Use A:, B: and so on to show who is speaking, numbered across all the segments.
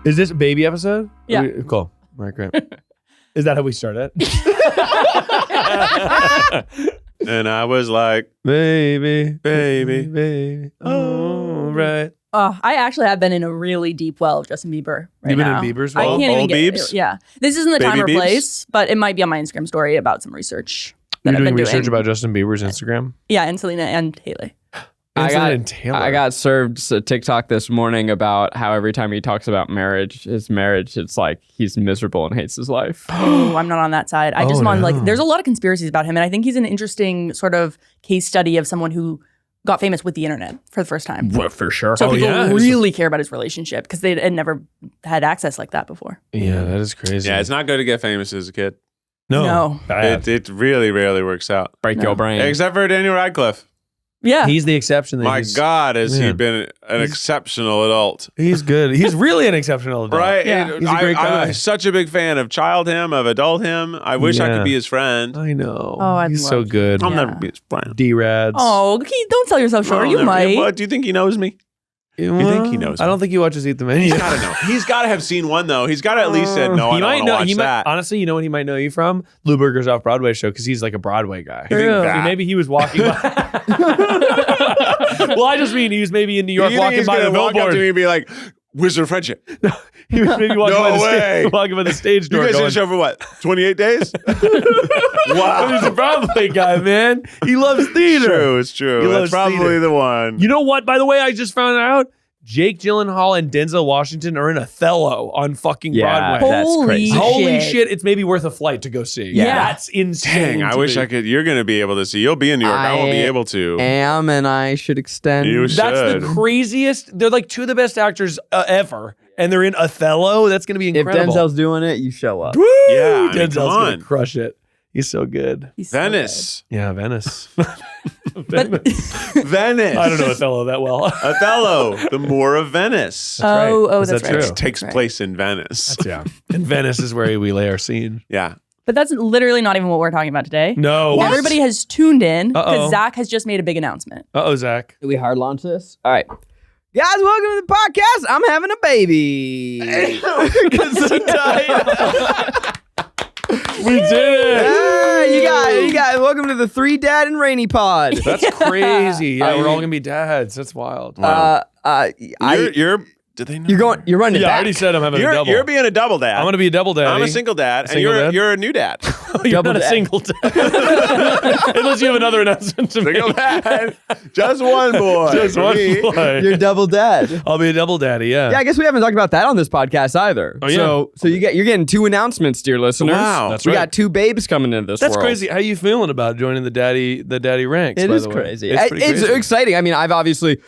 A: Is this a baby episode?
B: Yeah.
A: Cool. All right, great. Is that how we start it?
C: And I was like, baby.
A: All right.
B: I actually have been in a really deep well of Justin Bieber right
A: You've been
B: now.
A: in Bieber's
B: I
A: well?
B: can't even
C: Old
B: get
C: Biebs?
B: Yeah. This isn't the time
C: Baby
B: or
C: Biebs?
B: place, but it might be on my Instagram story about some research that
A: You're
B: I've
A: doing
B: been
A: research
B: doing.
A: about Justin Bieber's Instagram?
B: Yeah, and Selena and Haley.
D: I got served a TikTok this morning about how every time he talks about his marriage, it's like he's miserable and hates his life.
B: Oh, I'm not on that side. I just want there's a lot of conspiracies about him, and I think he's an interesting sort of case study of someone who got famous with the internet for the first time.
D: Well, for sure.
B: So people
A: yeah?
B: really care about his relationship because they had never had access like that before.
A: Yeah, that is crazy.
C: yeah, it's not good to get famous as a kid.
B: No.
A: Bad.
C: It really rarely works out.
D: Break your brain.
C: Except for Daniel Radcliffe.
B: Yeah.
A: He's the exception.
C: My God, has he been an exceptional adult.
A: He's good. He's really an exceptional adult.
C: Right?
B: Yeah.
C: And
A: He's a great guy.
C: I'm such a big fan of child him, of adult him. I wish I
A: Yeah.
C: could be his friend.
A: I know.
B: Oh, I'd
A: He's
B: love
A: so
B: to.
A: good.
C: I'll
B: Yeah.
C: never be his friend.
A: D-Rads.
B: Oh, don't sell yourself short.
C: I'll
B: You
C: never-
B: might.
C: What? Do you think he knows me?
A: You
C: think he knows
A: I don't think he watches Eat the Menu.
C: He's got to know. He's got to have seen one, though. He's got to at least said, no, I
A: He
C: don't
A: might
C: want to
A: know.
C: watch
A: He might,
C: that.
A: honestly, you know what he might know you from? Lou Burger's Off Broadway show because he's like a Broadway guy.
C: You think
B: True.
C: that?
A: Maybe he was walking by. Well, I just mean he was maybe in New York
C: You think
A: walking
C: he's
A: by the
C: gonna walk up
A: billboard.
C: to me and be like, Wizard of Friendship.
A: He was maybe walking,
C: No
A: by the
C: way.
A: walking by the stage
C: You
A: door
C: guys did
A: going,
C: the show for what? 28 days?
A: he's
C: Wow.
A: a Broadway guy, man. He loves theater.
C: It's true.
A: He
C: That's
A: loves
C: probably
A: theater.
C: the one.
A: You know what, by the way, I just found out? Jake Gyllenhaal and Denzel Washington are in Othello on fucking
D: Yeah.
A: Broadway.
D: That's
B: Holy
D: crazy.
A: Holy
B: shit.
A: shit, it's maybe worth a flight to go see.
B: Yeah.
A: That's insane.
C: Dang, I
A: to
C: wish
A: me.
C: I could. You're going to be able to see. You'll be in New York. I won't be able to.
D: Am and I should extend.
C: You
A: That's
C: should.
A: the craziest. They're like two of the best actors ever, and they're in Othello. That's going to be
D: If
A: incredible.
D: Denzel's doing it, you show up.
A: Woo!
C: Yeah, I mean,
A: Denzel's
C: come
A: going
C: on.
A: to crush it. He's so good.
B: He's so
C: Venice.
A: Yeah, Venice.
B: good.
C: Venice.
A: I don't know Othello that well.
C: Othello, the Moor of Venice.
A: right.
B: Oh,
A: Is
B: that's
A: that
B: right.
A: true?
C: It takes
B: Right.
C: place in Venice.
A: Yeah. And Venice is where we lay our scene.
C: Yeah.
B: But that's literally not even what we're talking about today.
A: No.
C: What?
B: Everybody has tuned in
A: Uh-oh.
B: because Zach has just made a big announcement.
A: Uh-oh, Zach.
D: Do we hard launch this? All right. Guys, welcome to the podcast. I'm having a baby.
A: We did it.
D: Ah, you guys, welcome to the 3 Dad and Rainie pod.
A: That's crazy. Yeah, we're all going to be dads. That's wild.
C: Did they know?
D: You're running it
A: Yeah, I
D: back.
A: already said I'm having a double.
C: You're being a double dad.
A: I'm going to be a double daddy.
C: I'm a single dad, and
A: Single dad?
C: you're a new dad.
A: You're
D: double
A: not a
D: dad.
A: single dad. Unless you have another announcement to
C: Single
A: make.
C: dad. Just one boy.
A: Just
C: for
A: one
C: me.
A: boy.
D: You're double dad.
A: I'll be a double daddy, yeah.
D: Yeah, I guess we haven't talked about that on this podcast either.
A: Oh, yeah.
D: So you're getting 2 announcements, dear listeners.
C: Wow.
A: That's
D: we
A: right.
D: got 2 babes coming into this
A: That's
D: world.
A: crazy. How are you feeling about joining the daddy ranks?
D: It
A: by
D: is
A: the way?
D: crazy.
A: It's pretty
D: It's
A: crazy.
D: exciting. I mean,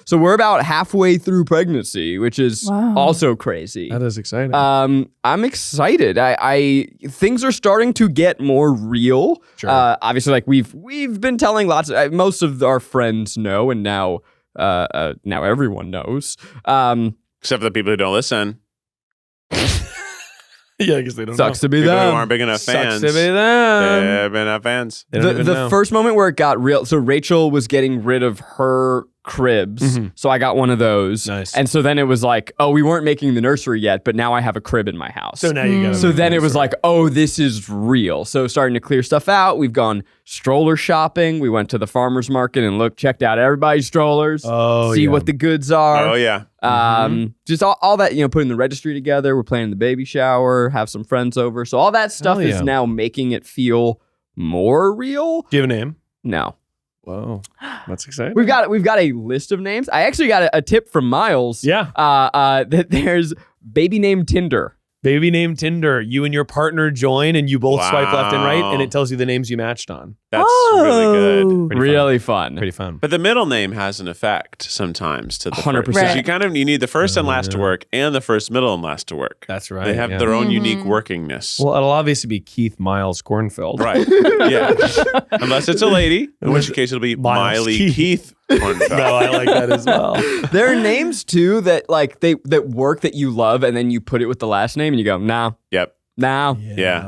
D: so we're about halfway through pregnancy, which is
B: Wow.
D: also crazy.
A: That is exciting.
D: I'm excited. I things are starting to get more real.
A: Sure.
D: Obviously, like we've been telling most of our friends know, and now everyone knows.
C: Except for the people who don't listen.
A: yeah, I guess they don't
D: Sucks
A: know.
D: to be
C: People who
D: them.
C: aren't big enough fans.
A: Sucks to be them.
C: They've been enough fans.
A: They don't even
D: The
A: know.
D: first moment where it got real. So Rachel was getting rid of her cribs, so I got one of those.
A: Nice.
D: And so then it was like, oh, we weren't making the nursery yet, but now I have a crib in my house.
A: So now you got.
D: So then it was like, oh, this is real. So starting to clear stuff out. We've gone stroller shopping. We went to the farmer's market and checked out everybody's strollers.
A: Oh,
D: see
A: yeah.
D: what the goods are.
C: Oh, yeah.
D: Just all that, putting the registry together. We're planning the baby shower, have some friends over. So all that stuff
A: Hell yeah.
D: is now making it feel more real.
A: Do you have a name?
D: No.
A: Whoa, that's exciting.
D: We've got a list of names. I actually got a tip from Miles.
A: Yeah.
D: That there's baby name Tinder.
A: Baby name Tinder. You and your partner join, and you both swipe left and right, and it tells you the names you matched on.
C: That's really good.
A: Pretty
D: Really fun.
A: Pretty fun.
C: But the middle name has an effect sometimes to the
D: 100%.
C: first.
B: Right.
C: You need the first and last to work and the first, middle, and last to work.
A: That's right.
C: They have
A: yeah.
C: their own unique workingness.
A: Well, it'll obviously be Keith Miles Kornfeld.
C: Right. Yeah. Unless it's a lady, in which case it'll be
A: Miles
C: Miley
A: Keith.
C: Keith. Kornfeld.
A: No, I like that as well.
D: There are names too that that work that you love, and then you put it with the last name, and you go, nah,
C: Yep.
D: nah,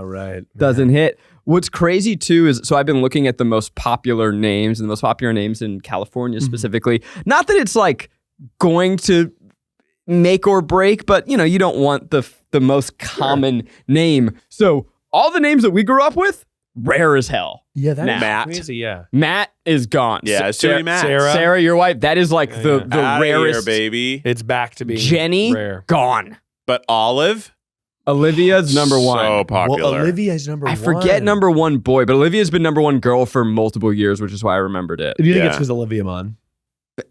A: right.
D: doesn't hit. What's crazy too is, so I've been looking at the most popular names, and the most popular names in California specifically. Not that it's like going to make or break, but you don't want the most common name. So all the names that we grew up with, rare as hell.
A: Yeah, that's
C: Matt.
A: crazy. Yeah,
D: Matt is gone.
C: Yeah, it's too many Matts.
D: Sarah, your wife. That is like the
C: Outta
D: rarest.
C: here, baby.
A: it's back to being
D: Jenny,
A: rare.
D: gone.
C: But Olive,
D: Olivia's number one.
C: so popular.
A: Well, Olivia's number
D: I
A: one.
D: forget number one boy, but Olivia's been number one girl for multiple years, which is why I remembered it.
A: Do you think
C: Yeah.
A: it's because Olivia Munn?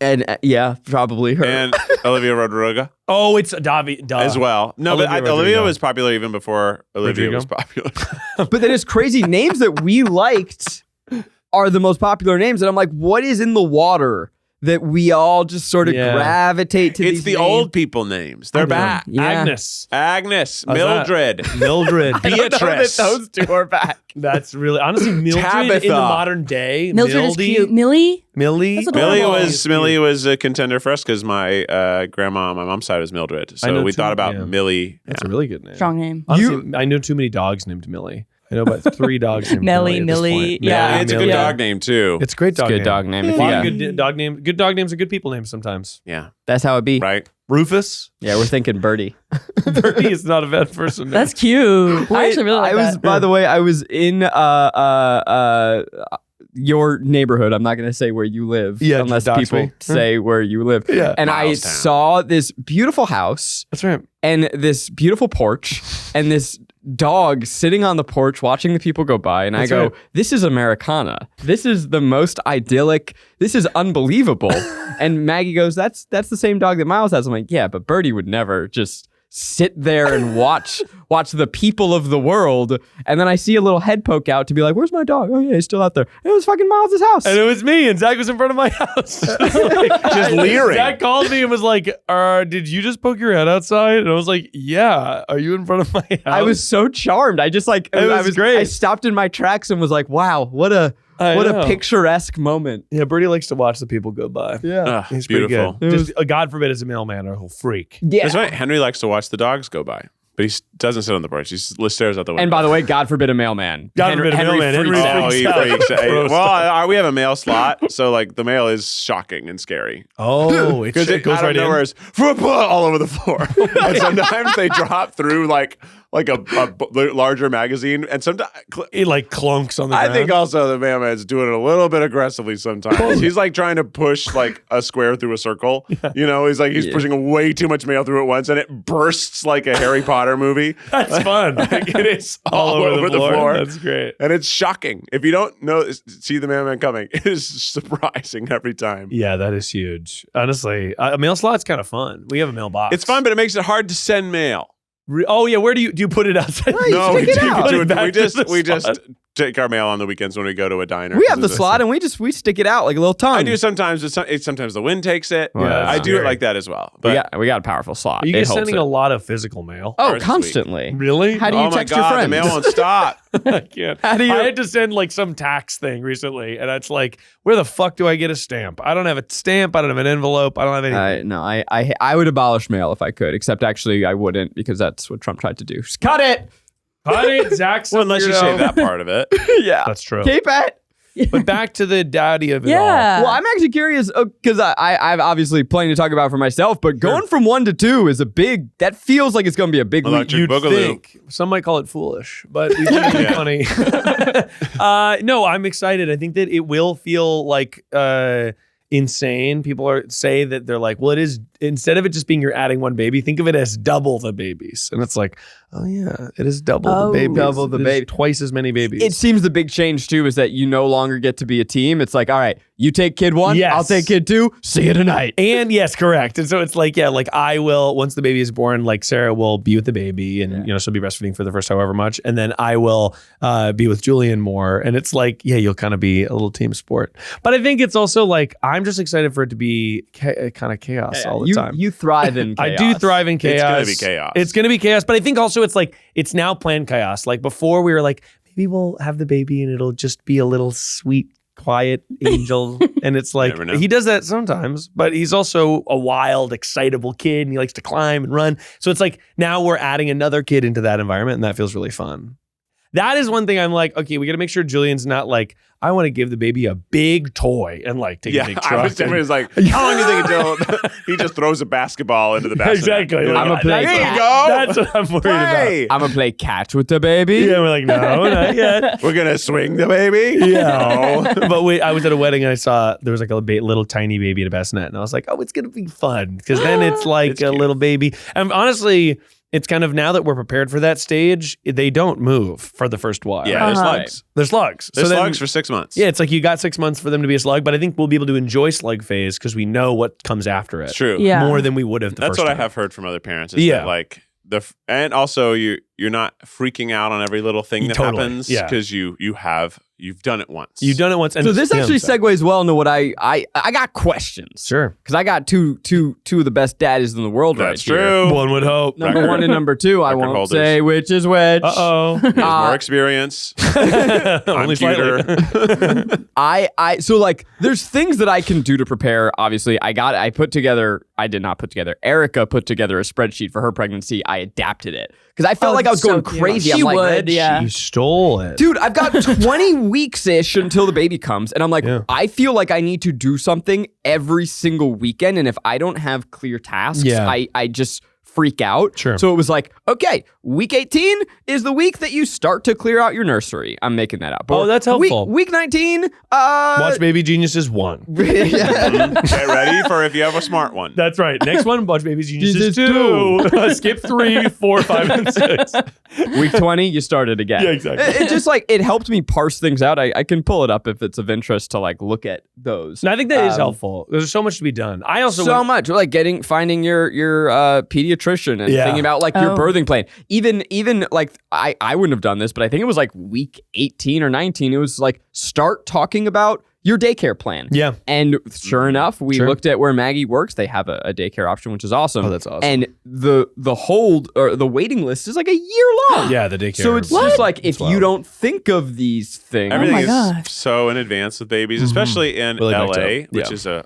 D: And yeah, probably her.
C: And Olivia Rodrigo
A: Oh, it's Davi
C: as well. No,
A: Olivia
C: but Olivia
A: Rodrigo.
C: was popular even before Olivia
A: Rodrigo?
C: was popular.
D: But then it's crazy. Names that we liked are the most popular names. And I'm like, what is in the water that we all just sort of
A: Yeah.
D: gravitate to?
C: It's
D: these
C: the
D: names?
C: old people names. They're back.
D: Yeah.
A: Agnes.
C: Agnes,
A: How's that?
C: Mildred,
A: Mildred.
D: I don't know that
C: Beatrice.
D: those two are back.
A: That's really honestly Mildred
C: Tabitha.
A: in the modern day.
B: Mildred is
A: Mildy,
B: cute. Millie?
A: Millie.
B: That's adorable.
C: Millie was a contender for us because my grandma on my mom's side was Mildred.
A: I know
C: So we
A: too,
C: thought about
A: yeah.
C: Millie.
A: That's a really good name.
B: Strong name.
A: Honestly, I know too many dogs named Millie. I know about 3 dogs named
B: Nelly,
A: Millie.
B: Millie,
A: At this point.
B: yeah.
C: It's a good
A: Millie.
C: dog name too.
A: It's a great dog
D: Good
A: name.
D: dog name.
A: A
D: If
A: lot
D: you
A: of
D: got-
A: good dog names. Good dog names are good people names sometimes.
C: Yeah,
D: That's how it be.
C: right.
A: Rufus.
D: Yeah, we're thinking Birdie.
A: Birdie is not a bad person. name.
B: That's cute. I actually really like
D: I was,
B: that.
D: by the way, I was in your neighborhood. I'm not going to say where you live
A: Yeah,
D: unless
A: dox
D: people
A: me.
D: say where you live.
A: Yeah.
D: And I
C: Milestown.
D: saw this beautiful house
A: That's right.
D: and this beautiful porch and this dog sitting on the porch watching the people go by. And
A: That's
D: I go,
A: right.
D: this is Americana. This is the most idyllic. This is unbelievable. And Maggie goes, that's the same dog that Miles has. I'm like, yeah, but Birdie would never just sit there and watch the people of the world. And then I see a little head poke out to be like, where's my dog? Oh yeah, he's still out there. It was fucking Miles' house.
A: And it was me, and Zach was in front of my house.
C: Just leering.
A: Zach called me and was like, did you just poke your head outside? And I was like, yeah. Are you in front of my house?
D: I was so charmed. I just like,
A: It was great.
D: I stopped in my tracks and was like, wow, what a
A: I know.
D: a picturesque moment.
A: Yeah, Birdie likes to watch the people go by.
D: Yeah.
C: Ugh,
A: He's pretty
C: beautiful.
A: good. Just, God forbid it's a mailman or he'll freak.
D: Yeah.
C: That's right. Henry likes to watch the dogs go by, but he doesn't sit on the porch. He stares out the window.
D: And by the way, God forbid a mailman.
A: God forbid a mailman.
D: freaks
A: Henry
D: out.
C: Oh, he
A: freaks out.
C: freaks out.
A: Gross.
C: Well, we have a mail slot, so like the mail is shocking and scary.
A: Oh,
C: Because
A: it goes right
C: nowhere
A: in.
C: is all over the floor. And sometimes they drop through like a larger magazine, and sometimes
A: It like clunks on the
C: I
A: ground.
C: think also the mailman's doing it a little bit aggressively sometimes. He's like trying to push like a square through a circle. You know, he's pushing way too much mail through at once, and it bursts like a Harry Potter movie.
A: That's fun.
C: Like, it is
A: all over the floor. That's great.
C: And it's shocking. If you don't see the mailman coming, it is surprising every time.
A: Yeah, that is huge. Honestly, a mail slot's kind of fun. We have a mailbox.
C: It's fun, but it makes it hard to send mail.
A: Oh yeah, where do you put it outside?
C: No, we
D: stick it out.
C: just take our mail on the weekends when we go to a diner.
D: We have the
C: 'Cause
D: slot and we stick it out like a little tongue.
C: I do sometimes. Sometimes the wind takes it.
A: Yeah, that's
C: I do it
A: scary.
C: like that as well. But
D: we got a powerful slot.
A: Are you
D: It
A: guys
D: holds
A: sending
D: it.
A: a lot of physical mail?
D: Oh,
C: Ours is
D: constantly.
A: Really?
D: How do you
C: oh my
D: text your
C: God,
D: friends?
C: the mail won't stop.
A: I can't.
D: How do you-
A: I had to send like some tax thing recently, and it's like, where the fuck do I get a stamp? I don't have a stamp. I don't have an envelope. I don't have anything.
D: I would abolish mail if I could, except actually I wouldn't because that's what Trump tried to do. Just cut it.
A: Honey, Zach's
C: Well, unless you say that part of it.
D: Yeah.
A: That's true.
D: Keep it.
A: But back to the daddy of it all.
B: Yeah.
D: Well, I'm actually curious because I've obviously plenty to talk about for myself, but going from 1 to 2 is that feels like it's going to be a big leap.
C: Electric
A: You'd
C: Boogaloo.
A: think. Some might call it foolish, but it's really funny. No, I'm excited. I think that it will feel like insane. People say that they're like, well, it is, instead of it just being you're adding one baby, think of it as double the babies. And it's like, oh yeah, it is double the babies.
D: Double the
A: It is
D: baby.
A: Twice as many babies.
D: It seems the big change too is that you no longer get to be a team. It's like, all right, you take kid 1,
A: Yes.
D: I'll take kid 2. See you tonight.
A: And yes, correct. And so it's like, yeah, like I will, once the baby is born, like Sarah will be with the baby and, you know, she'll be breastfeeding for the first however much. And then I will be with Julian more. And it's like, yeah, you'll kind of be a little team sport. But I think it's also like, I'm just excited for it to be kind of chaos all the time.
D: You thrive in chaos.
A: I do thrive in chaos.
C: It's gonna be chaos.
A: It's going to be chaos. But I think also it's like, it's now planned chaos. Like before we were like, maybe we'll have the baby and it'll just be a little sweet, quiet angel. And it's like,
C: Never know.
A: he does that sometimes, but he's also a wild, excitable kid and he likes to climb and run. So it's like now we're adding another kid into that environment and that feels really fun. That is one thing I'm like, okay, we got to make sure Julian's not like, I want to give the baby a big toy and like take a big truck.
C: I was like, how long do you think until he just throws a basketball into the bassinet?
A: Exactly.
C: Like,
D: I'm a play.
C: there you go.
A: That's what I'm worried about.
D: I'm gonna play catch with the baby.
A: Yeah, we're like, no, not yet.
C: We're gonna swing the baby.
A: Yeah. But I was at a wedding and I saw there was like a little tiny baby in a bassinet, and I was like, oh, it's gonna be fun because then it's like a little baby. And honestly, it's kind of now that we're prepared for that stage, they don't move for the first while.
C: Yeah, there's slugs.
A: There's slugs.
C: There's
A: then-
C: slugs for 6 months.
A: Yeah, it's like you got 6 months for them to be a slug, but I think we'll be able to enjoy slug phase because we know what comes after it.
C: It's true.
B: Yeah.
A: More than we would have the
C: That's
A: first
C: what
A: time.
C: I have heard from other parents. Is
A: Yeah.
C: that like and also you're not freaking out on every little thing that
A: Totally.
C: happens
A: Yeah.
C: because you've done it once.
A: You've done it once. And
D: So this
A: yeah,
D: actually
A: so-
D: segues well into what I got questions.
A: Sure.
D: Because I got two of the best daddies in the world
C: That's
D: right here.
C: true.
A: One would hope.
D: Number
C: Record-
D: one and number two, I
C: record
D: won't
C: holders.
D: say which is which.
A: Uh-oh.
C: He has more experience. I'm
A: Only slightly.
C: cuter.
D: So like there's things that I can do to prepare. Obviously, I did not put together. Erica put together a spreadsheet for her pregnancy. I adapted it because I felt like I was
B: so
D: going
B: cute.
D: crazy.
B: She
D: I'm like,
B: would, yeah.
A: You stole it.
D: dude, I've got 20 weeks-ish until the baby comes. And I'm like,
A: Yeah.
D: I feel like I need to do something every single weekend. And if I don't have clear tasks,
A: Yeah.
D: I just freak out.
A: Sure.
D: So it was like, okay, week 18 is the week that you start to clear out your nursery. I'm making that up.
A: Oh,
D: Or
A: that's helpful.
D: Week 19,
A: Watch Baby Geniuses 1.
C: Get ready for if you have a smart one.
A: That's right. Next one, Watch Baby Geniuses
D: Jesus
A: 2. Skip 3, 4, 5, and 6.
D: week 20, you start it again.
A: Yeah, exactly.
D: It just like, it helped me parse things out. I can pull it up if it's of interest to like look at those.
A: No, I think that is helpful. There's so much to be done. I also
D: So much like finding your pediatrician and
A: Yeah.
D: thinking about like your
B: Oh.
D: birthing plan. Even like I wouldn't have done this, but I think it was like week 18 or 19. It was like start talking about your daycare plan.
A: Yeah.
D: And sure enough, we
A: Sure.
D: looked at where Maggie works. They have a daycare option, which is awesome.
A: Oh, that's awesome.
D: And the hold or the waiting list is like a year long.
A: Yeah, the daycare.
D: So it's just like if
A: wild.
D: you don't think of these things.
C: Everything
B: my
C: is
B: gosh.
C: so in advance with babies, especially in
A: Really backed
C: LA,
A: up.
C: which
A: Yeah.
C: is a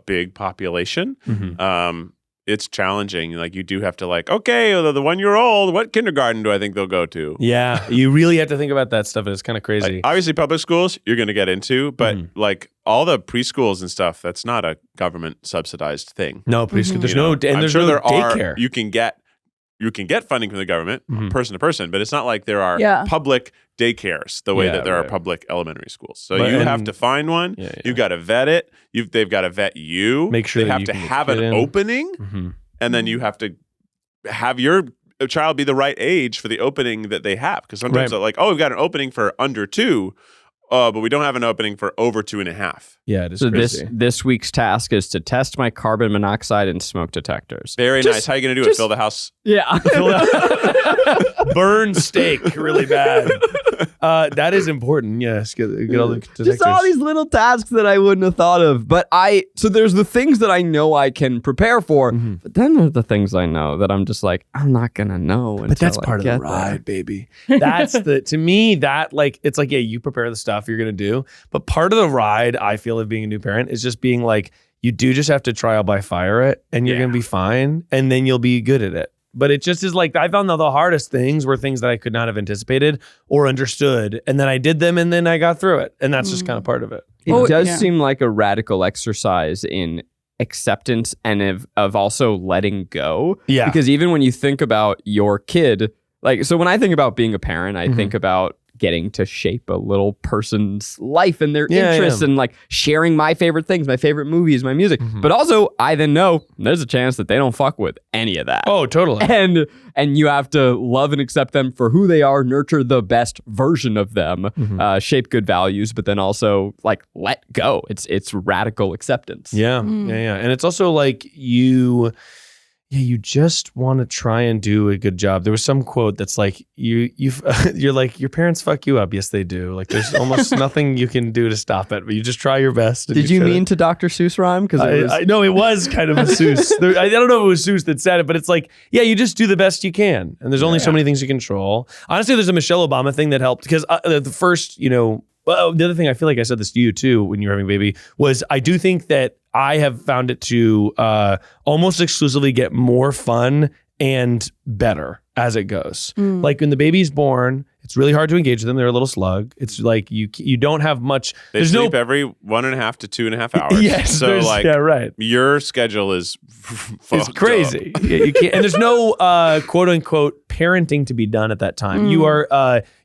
C: big population.
A: Mhm.
C: It's challenging. Like you do have to like, okay, the 1-year-old, what kindergarten do I think they'll go to?
A: Yeah, you really have to think about that stuff. It's kind of crazy.
C: Like, obviously, public schools you're going to get into, but
A: Mm-hmm.
C: like all the preschools and stuff, that's not a government subsidized thing.
A: No, preschool. There's
C: You know,
A: no, and
C: I'm
A: there's
C: sure
A: no
C: there
A: daycare.
C: are. You can get funding from the government,
A: Mhm.
C: person to person, but it's not like there are
B: Yeah.
C: public daycares the way
A: Yeah,
C: that there are
A: right.
C: public elementary schools. So
A: But-
C: you have
A: and-
C: to find one.
A: Yeah, yeah.
C: You've got to vet it. They've got to vet you.
A: Make sure
C: they
A: that
C: have
A: you
C: to
A: can
C: have
A: get
C: an
A: in.
C: opening,
A: Mhm.
C: and then you have to have your child be the right age for the opening that they have. Because sometimes
A: Right.
C: they're like, oh, we've got an opening for under 2, but we don't have an opening for over 2.5.
A: Yeah, it is
D: So
A: crazy.
D: this week's task is to test my carbon monoxide and smoke detectors.
C: Very
D: Just-
C: nice. How are you going to do it?
D: just-
C: Fill the house?
D: Yeah.
A: Burn steak really bad. That is important. Yes, get all the detectors.
D: Just all these little tasks that I wouldn't have thought of. But so there's the things that I know I can prepare for, but then there's the things I know that I'm just like, I'm not going to know.
A: But that's
D: until I
A: part of the
D: get
A: ride,
D: there.
A: baby. That's to me, that like, it's like, yeah, you prepare the stuff you're going to do. But part of the ride, I feel, of being a new parent is just being like, you do just have to trial by fire it and you're
C: Yeah.
A: going to be fine. And then you'll be good at it. But it just is like, I found that the hardest things were things that I could not have anticipated or understood. And then I did them and then I got through it. And that's just kind of part of it.
D: It
B: Oh,
D: does
B: yeah.
D: seem like a radical exercise in acceptance and of also letting go.
A: Yeah.
D: Because even when you think about your kid, like, so when I think about being a parent, I think about getting to shape a little person's life and their
A: Yeah,
D: interests
A: yeah.
D: and like sharing my favorite things, my favorite movies, my music. But also I then know there's a chance that they don't fuck with any of that.
A: Oh, totally.
D: And you have to love and accept them for who they are, nurture the best version of them, shape good values, but then also like let go. It's radical acceptance.
A: Yeah, yeah. And it's also like you just want to try and do a good job. There was some quote that's like you're like, your parents fuck you up. Yes, they do. Like there's almost nothing you can do to stop it, but you just try your best. and
D: Did you
A: try
D: mean
A: to-
D: to Dr. Seuss rhyme? Because
A: I know it was kind of a Seuss. I don't know if it was Seuss that said it, but it's like, yeah, you just do the best you can. And there's only so many things you control. Honestly, there's a Michelle Obama thing that helped because the first, well, the other thing, I feel like I said this to you too when you were having a baby, was I do think that I have found it to almost exclusively get more fun and better as it goes. Like when the baby's born It's really hard to engage them. They're a little slug. It's like you don't have much.
C: They sleep every 1.5 to 2.5 hours.
A: Yes.
C: So like
A: right.
C: Your schedule is
A: it's crazy. You can't, and there's no quote unquote parenting to be done at that time. You are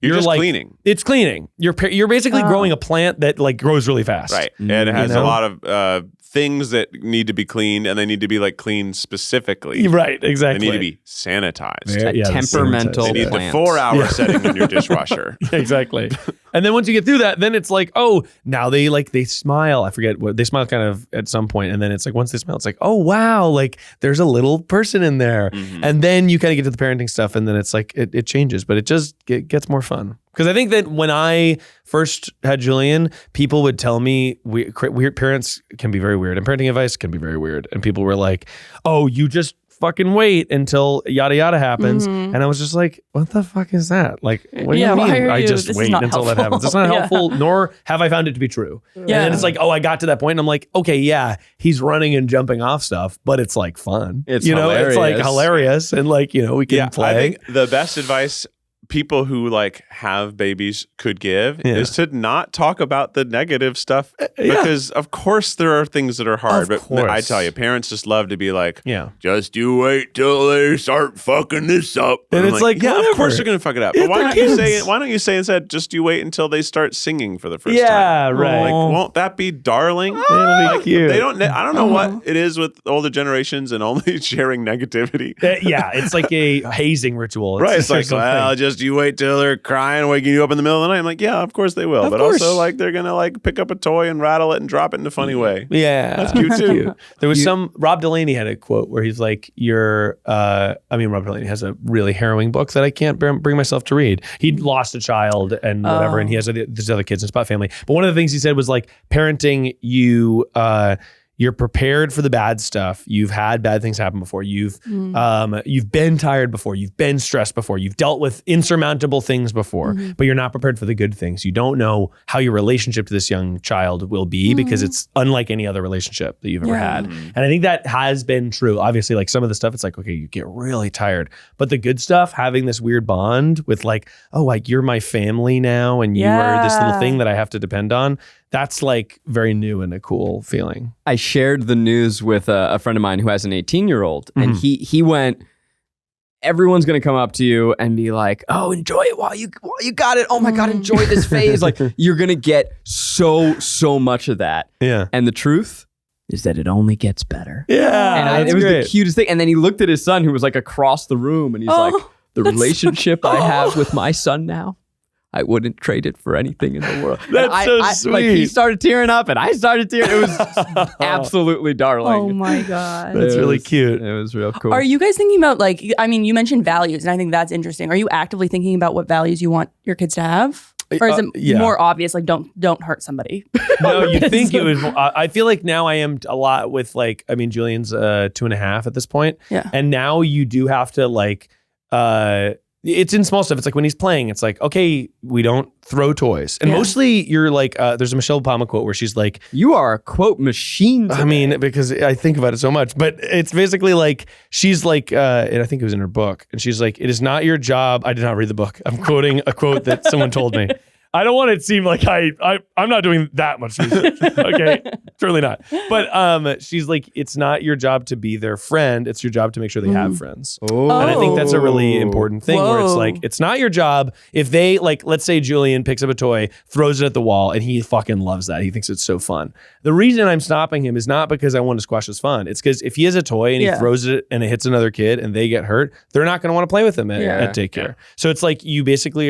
C: you're just
A: like,
C: cleaning.
A: It's cleaning. You're basically growing a plant that like grows really fast.
C: Right. And it has a lot of things that need to be cleaned, and they need to be like cleaned specifically.
A: Right, exactly.
C: They need to be sanitized.
D: Temperamental.
C: They need the
D: plant.
C: 4-hour setting in your dishwasher.
A: Exactly. And then once you get through that, then it's like, oh, now they smile. I forget what they smile kind of at some point, and then it's like once they smile, it's like, oh wow, like there's a little person in there. And then you kind of get to the parenting stuff, and then it's like it changes, but it gets more fun. Because I think that when I first had Julian, people would tell me weird parents can be very weird, and parenting advice can be very weird. And people were like, "Oh, you just fucking wait until yada yada happens." And I was just like, "What the fuck is that? Like, what do you mean? I just wait until that happens." It's not helpful, nor have I found it to be true. And then it's like, oh, I got to that point, and I'm like, okay, yeah, he's running and jumping off stuff, but it's like fun.
D: It's
A: hilarious. It's like hilarious, and like we can play.
C: I think the best advice people who like have babies could give is to not talk about the negative stuff because of course there are things that are hard, but I tell you, parents just love to be like, just you wait till they start fucking this up,
A: and it's like,
C: yeah, of course they're gonna fuck it up, but why don't you say instead, just you wait until they start singing for the first time?
A: Yeah, right.
C: Like, won't that be darling?
A: It'll be cute.
C: They don't. I don't know what it is with older generations and only sharing negativity.
A: It's like a hazing ritual.
C: It's like, well, just you wait till they're crying, waking you up in the middle of the night. I'm like, yeah, of course they will. But also, like, they're going to, like, pick up a toy and rattle it and drop it in a funny way.
A: Yeah.
C: That's cute, too.
A: There was Rob Delaney had a quote where he's like, Rob Delaney has a really harrowing book that I can't bring myself to read. He'd lost a child and whatever, and he has these other kids, and it's about family. But one of the things he said was, like, parenting, you're prepared for the bad stuff. You've had bad things happen before. You've been tired before. You've been stressed before. You've dealt with insurmountable things before, but you're not prepared for the good things. You don't know how your relationship to this young child will be because it's unlike any other relationship that you've ever had. And I think that has been true. Obviously, like some of the stuff, it's like, okay, you get really tired, but the good stuff, having this weird bond with like, oh, like you're my family now and you are this little thing that I have to depend on. That's like very new and a cool feeling.
D: I shared the news with a friend of mine who has an 18-year-old, and he went, everyone's going to come up to you and be like, oh, enjoy it while you got it. Oh my God, enjoy this phase. Like you're going to get so much of that.
A: Yeah.
D: And the truth is that it only gets better.
A: Yeah.
D: And it was the cutest thing. And then he looked at his son who was like across the room, and he's like, the relationship I have with my son now, I wouldn't trade it for anything in the world.
A: That's so sweet.
D: Like he started tearing up and I started tearing. It was absolutely darling.
B: Oh my God.
A: That's really cute.
D: It was real cool.
B: Are you guys thinking about like, I mean, you mentioned values and I think that's interesting. Are you actively thinking about what values you want your kids to have? Or is it more obvious, like don't hurt somebody?
A: No, you think it was. I feel like now I am a lot with like, I mean, Julian's 2.5 at this point.
B: Yeah.
A: And now you do have to like, it's in small stuff. It's like when he's playing, it's like, okay, we don't throw toys. And mostly you're like, there's a Michelle Obama quote where she's like,
D: you are a quote machine today.
A: I mean, because I think about it so much, but it's basically like, she's like, and I think it was in her book, and she's like, it is not your job. I did not read the book. I'm quoting a quote that someone told me. I don't want it to seem like I'm not doing that much research. Okay, certainly not. But she's like, it's not your job to be their friend. It's your job to make sure they have friends.
D: Oh.
A: And I think that's a really important thing where it's like, it's not your job. If they like, let's say Julian picks up a toy, throws it at the wall, and he fucking loves that. He thinks it's so fun. The reason I'm stopping him is not because I want to squash his fun. It's because if he has a toy and he throws it and it hits another kid and they get hurt, they're not going to want to play with him at daycare. Yeah. So it's like you basically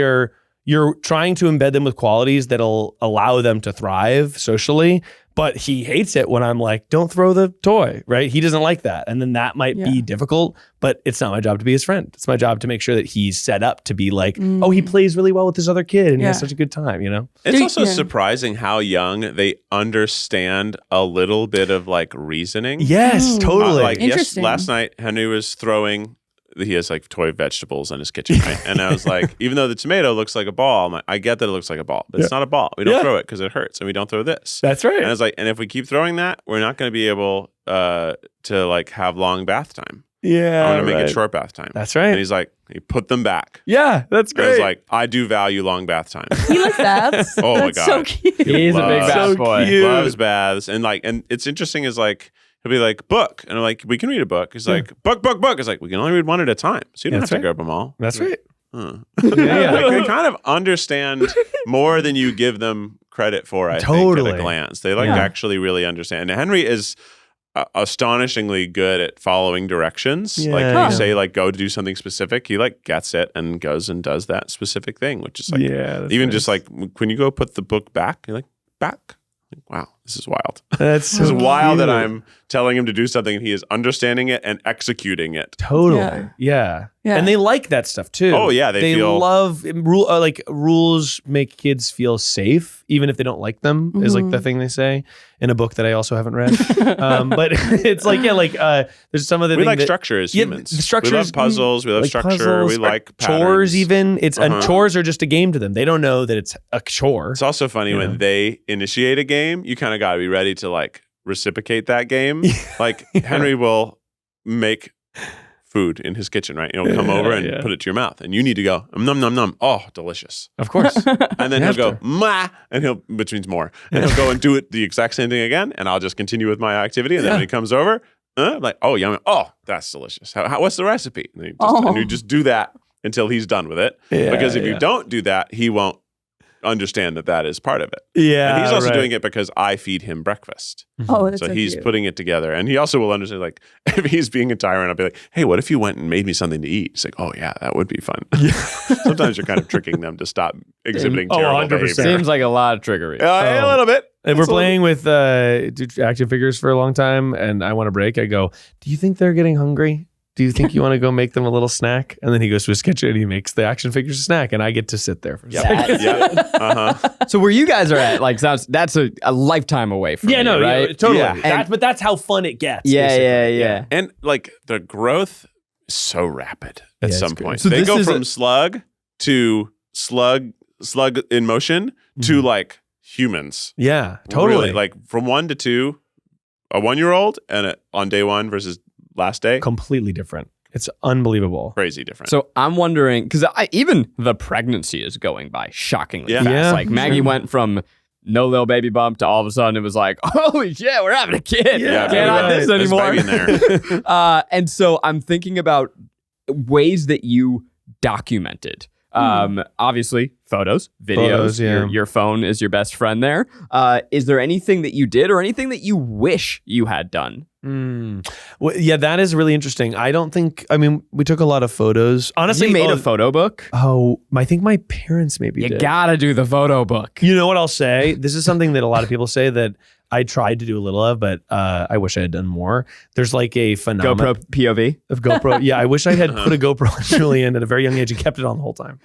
A: you're trying to embed them with qualities that'll allow them to thrive socially, but he hates it when I'm like, don't throw the toy, right? He doesn't like that. And then that might be difficult, but it's not my job to be his friend. It's my job to make sure that he's set up to be like, oh, he plays really well with this other kid and he has such a good time, you know?
C: It's also surprising how young they understand a little bit of like reasoning.
A: Yes, totally.
C: Like last night, Henry was throwing, he has like toy vegetables in his kitchen, right? And I was like, even though the tomato looks like a ball, I'm like, I get that it looks like a ball, but it's not a ball. We don't throw it because it hurts, and we don't throw this.
A: That's right.
C: And I was like, and if we keep throwing that, we're not going to be able to like have long bath time.
A: Yeah,
C: I'm going to make it short bath time.
A: That's right.
C: And he's like, he put them back.
A: Yeah, that's
C: I was
A: great.
C: like, I do value long bath times.
B: He likes baths.
C: Oh my
B: That's so
C: God.
B: cute.
D: He's a big
C: Loves-
D: bath
A: So
D: boy.
A: cute.
C: Loves baths. And it's interesting is like, he'll be like, book. And I'm like, we can read a book. He's like, book. It's like, we can only read one at a time. So you don't
A: That's
C: have to
A: right.
C: grab them all.
A: That's right.
C: Huh.
A: Yeah.
C: Like, they kind of understand more than you give them credit for, I think, at
A: Totally.
C: a glance. They like
A: Yeah.
C: actually really understand. And Henry is astonishingly good at following directions.
A: Yeah.
C: Like
A: Huh.
C: you say, like, go to do something specific, he like gets it and goes and does that specific thing, which is like,
A: Yeah, that's
C: even
A: nice.
C: just like when you go put the book back, you're like, back. Like, wow, this is wild.
A: That's so
C: It's wild that
A: cute.
C: I'm telling him to do something and he is understanding it and executing it.
A: Totally.
B: Yeah.
A: Yeah.
B: Yeah.
A: And they like that stuff too.
C: Oh, yeah, they feel-
A: love rules make kids feel safe, even if they don't like them, is like the thing they say in a book that I also haven't read. But it's like, there's some of the
C: We
A: thing
C: like
A: that,
C: structure as
A: Yeah,
C: humans.
A: the structures,
C: we love puzzles. We love
A: like
C: structure.
A: puzzles,
C: we like
A: chores.
C: patterns.
A: Even and
C: Uh-huh.
A: chores are just a game to them. They don't know that it's a chore.
C: It's also funny
A: Yeah.
C: when they initiate a game, you kind of got to be ready to like reciprocate that game. Like Henry will make food in his kitchen, right? He'll come over and put it to your mouth, and you need to go num num num. Oh, delicious!
A: Of course.
C: And then
A: You
C: he'll
A: have
C: go
A: to.
C: ma, and which means more, and he'll go and do it the exact same thing again, and I'll just continue with my activity. And then when he comes over, like, oh, yummy! Oh, that's delicious. What's the recipe? And you just do that until he's done with it.
A: Yeah,
C: Because if
A: yeah.
C: you don't do that, he won't understand that is part of it.
A: Yeah.
C: And he's also
A: right.
C: doing it because I feed him breakfast.
B: Oh, that's
C: So
B: so
C: he's
B: cute.
C: putting it together. And he also will understand, like, if he's being a tyrant, I'll be like, hey, what if you went and made me something to eat? He's like, oh, yeah, that would be fun. Sometimes you're kind of tricking them to stop exhibiting
A: Oh,
C: terrible
A: 100%.
C: behavior.
D: Seems like a lot of trickery.
C: A little bit.
A: And we're playing with action figures for a long time, and I want a break. I go, do you think they're getting hungry? Do you think you want to go make them a little snack? And then he goes to his kitchen and he makes the action figures a snack, and I get to sit there for a second.
C: Yeah. Uh-huh.
D: So where you guys are at, like, that's a lifetime away from
A: Yeah,
D: you,
A: no,
D: right?
A: yeah, totally.
C: Yeah.
A: But that's how fun it gets.
D: Yeah,
A: basically.
D: yeah.
C: And like the growth is so rapid at
A: Yeah,
C: some
A: it's
C: point.
D: So
C: They
D: this
C: go
D: is
C: from slug to slug in motion to like humans.
A: Yeah, totally.
C: Really, like from 1 to 2, a 1-year-old and on day 1 versus last day,
A: Completely different. It's unbelievable.
C: crazy different.
D: So I'm wondering, because even the pregnancy is going by shockingly
C: Yeah.
D: fast.
A: Yeah,
D: Like Maggie went from no little baby bump to all of a sudden it was like, holy shit, we're having a kid.
A: Yeah,
D: Can't have this
C: There's
D: anymore.
C: baby in there.
D: And so I'm thinking about ways that you documented. Obviously, photos, videos.
A: Photos, yeah.
D: Your phone is your best friend there. Is there anything that you did or anything that you wish you had done?
A: Well, yeah, that is really interesting. I mean, we took a lot of photos. Honestly,
D: You made a photo book?
A: I think my parents maybe
D: You
A: did.
D: gotta do the photo book.
A: You know what I'll say? This is something that a lot of people say that I tried to do a little of, but I wish I had done more. There's like a phenomenon
D: GoPro POV.
A: of GoPro. Yeah, I wish I had put a GoPro on Julian at a very young age and kept it on the whole time.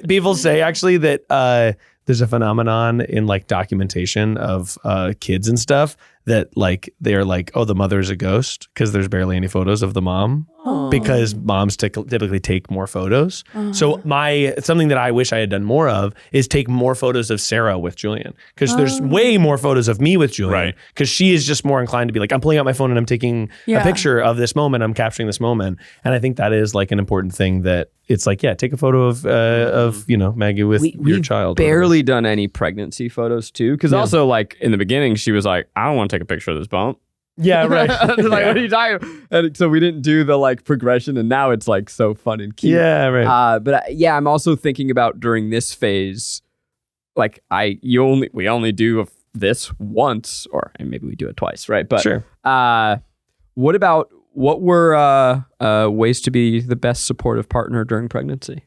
A: People say actually that there's a phenomenon in like documentation of kids and stuff that like they're like, oh, the mother's a ghost because there's barely any photos of the mom because moms typically take more photos. So something that I wish I had done more of is take more photos of Sarah with Julian because there's way more photos of me with Julian
C: Right.
A: because she is just more inclined to be like, I'm pulling out my phone and I'm taking a picture of this moment. I'm capturing this moment. And I think that is like an important thing that it's like, yeah, take a photo of Maggie with your child. or whatever.
D: Barely done any pregnancy photos too, because also like in the beginning she was like, I don't want to take a picture of this bump.
A: Yeah, right.
D: Like, what are you talking about? And so we didn't do the like progression, and now it's like so fun and cute.
A: Yeah, right.
D: But I'm also thinking about during this phase, like we only do this once, and maybe we do it twice, right? But
A: Sure.
D: what were ways to be the best supportive partner during pregnancy?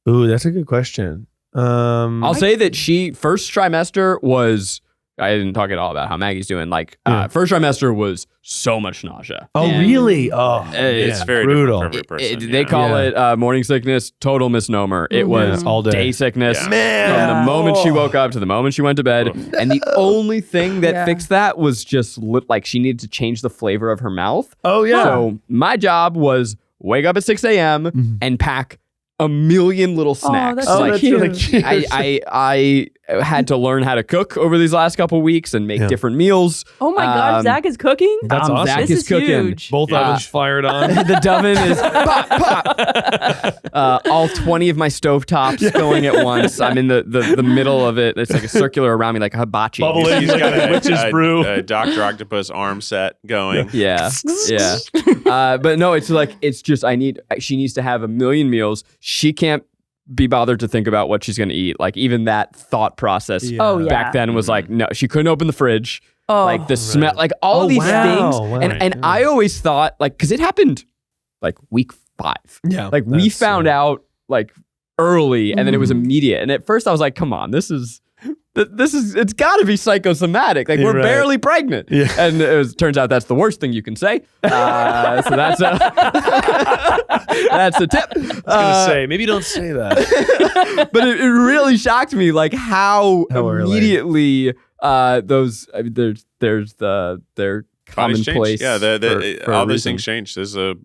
A: Ooh, that's a good question.
D: I'll say that first trimester was, I didn't talk at all about how Maggie's doing. Like first trimester was so much nausea.
A: Oh,
D: And
A: really? Oh,
C: It's
A: yeah,
C: very
A: brutal.
C: different for every person.
D: They call it morning sickness, total misnomer. It was
A: all day.
D: sickness
C: Yeah.
A: Man.
D: from the moment she woke up to the moment she went to bed. And the only thing that fixed that was just like she needed to change the flavor of her mouth.
A: Oh, yeah.
D: So my job was wake up at 6 a.m. and pack a million little snacks.
B: that's so
A: that's
B: cute.
A: really cute.
D: I had to learn how to cook over these last couple weeks and make different meals.
B: Oh my God, Zach is cooking?
A: That's awesome.
D: Zach
B: This
D: is
B: is
D: cooking.
B: huge.
A: Both ovens fired on.
D: The oven is pop, pop. All 20 of my stovetops going at once. I'm in the middle of it. It's like a circular around me, like a hibachi.
A: Bubbling.
C: He's got a
A: Witch's brew.
C: a Dr. Octopus arm set going.
D: Yeah, yeah. But no, it's just she needs to have a million meals. She can't be bothered to think about what she's going to eat. Like even that thought process back then was like, no, she couldn't open the fridge.
B: Oh,
D: like the smell, like all these things. And I always thought like, cause it happened like week 5.
A: Yeah.
D: Like we found out like early and then it was immediate. And at first I was like, come on, it's got to be psychosomatic. Like we're barely pregnant.
A: Yeah.
D: And turns out that's the worst thing you can say. So that's a tip.
A: I was gonna say, maybe don't say that.
D: But it really shocked me, like how immediately their commonplace.
C: Yeah, all those things change. There's a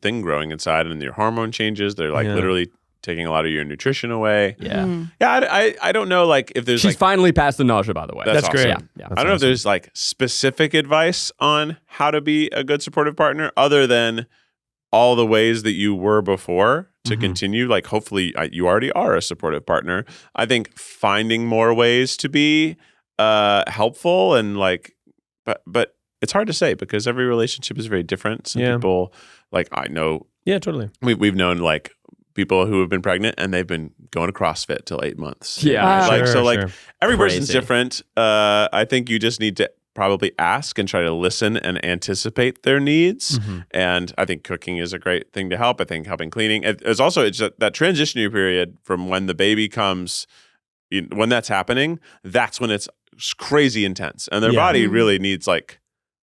C: thing growing inside, and your hormone changes. They're like literally taking a lot of your nutrition away.
D: Yeah.
C: I don't know like if there's
D: She's finally past the nausea, by the way.
C: That's
A: great.
C: awesome.
D: Yeah.
C: I don't know if there's like specific advice on how to be a good supportive partner other than all the ways that you were before to continue. Like hopefully you already are a supportive partner. I think finding more ways to be helpful and like, but it's hard to say because every relationship is very different. Some people like I know.
A: Yeah, totally.
C: We've known like people who have been pregnant and they've been going to CrossFit till 8 months.
D: Yeah.
C: Every person's different. I think you just need to probably ask and try to listen and anticipate their needs. And I think cooking is a great thing to help. I think helping cleaning. It's also that transitionary period from when the baby comes, when that's happening, that's when it's crazy intense. And their body really needs like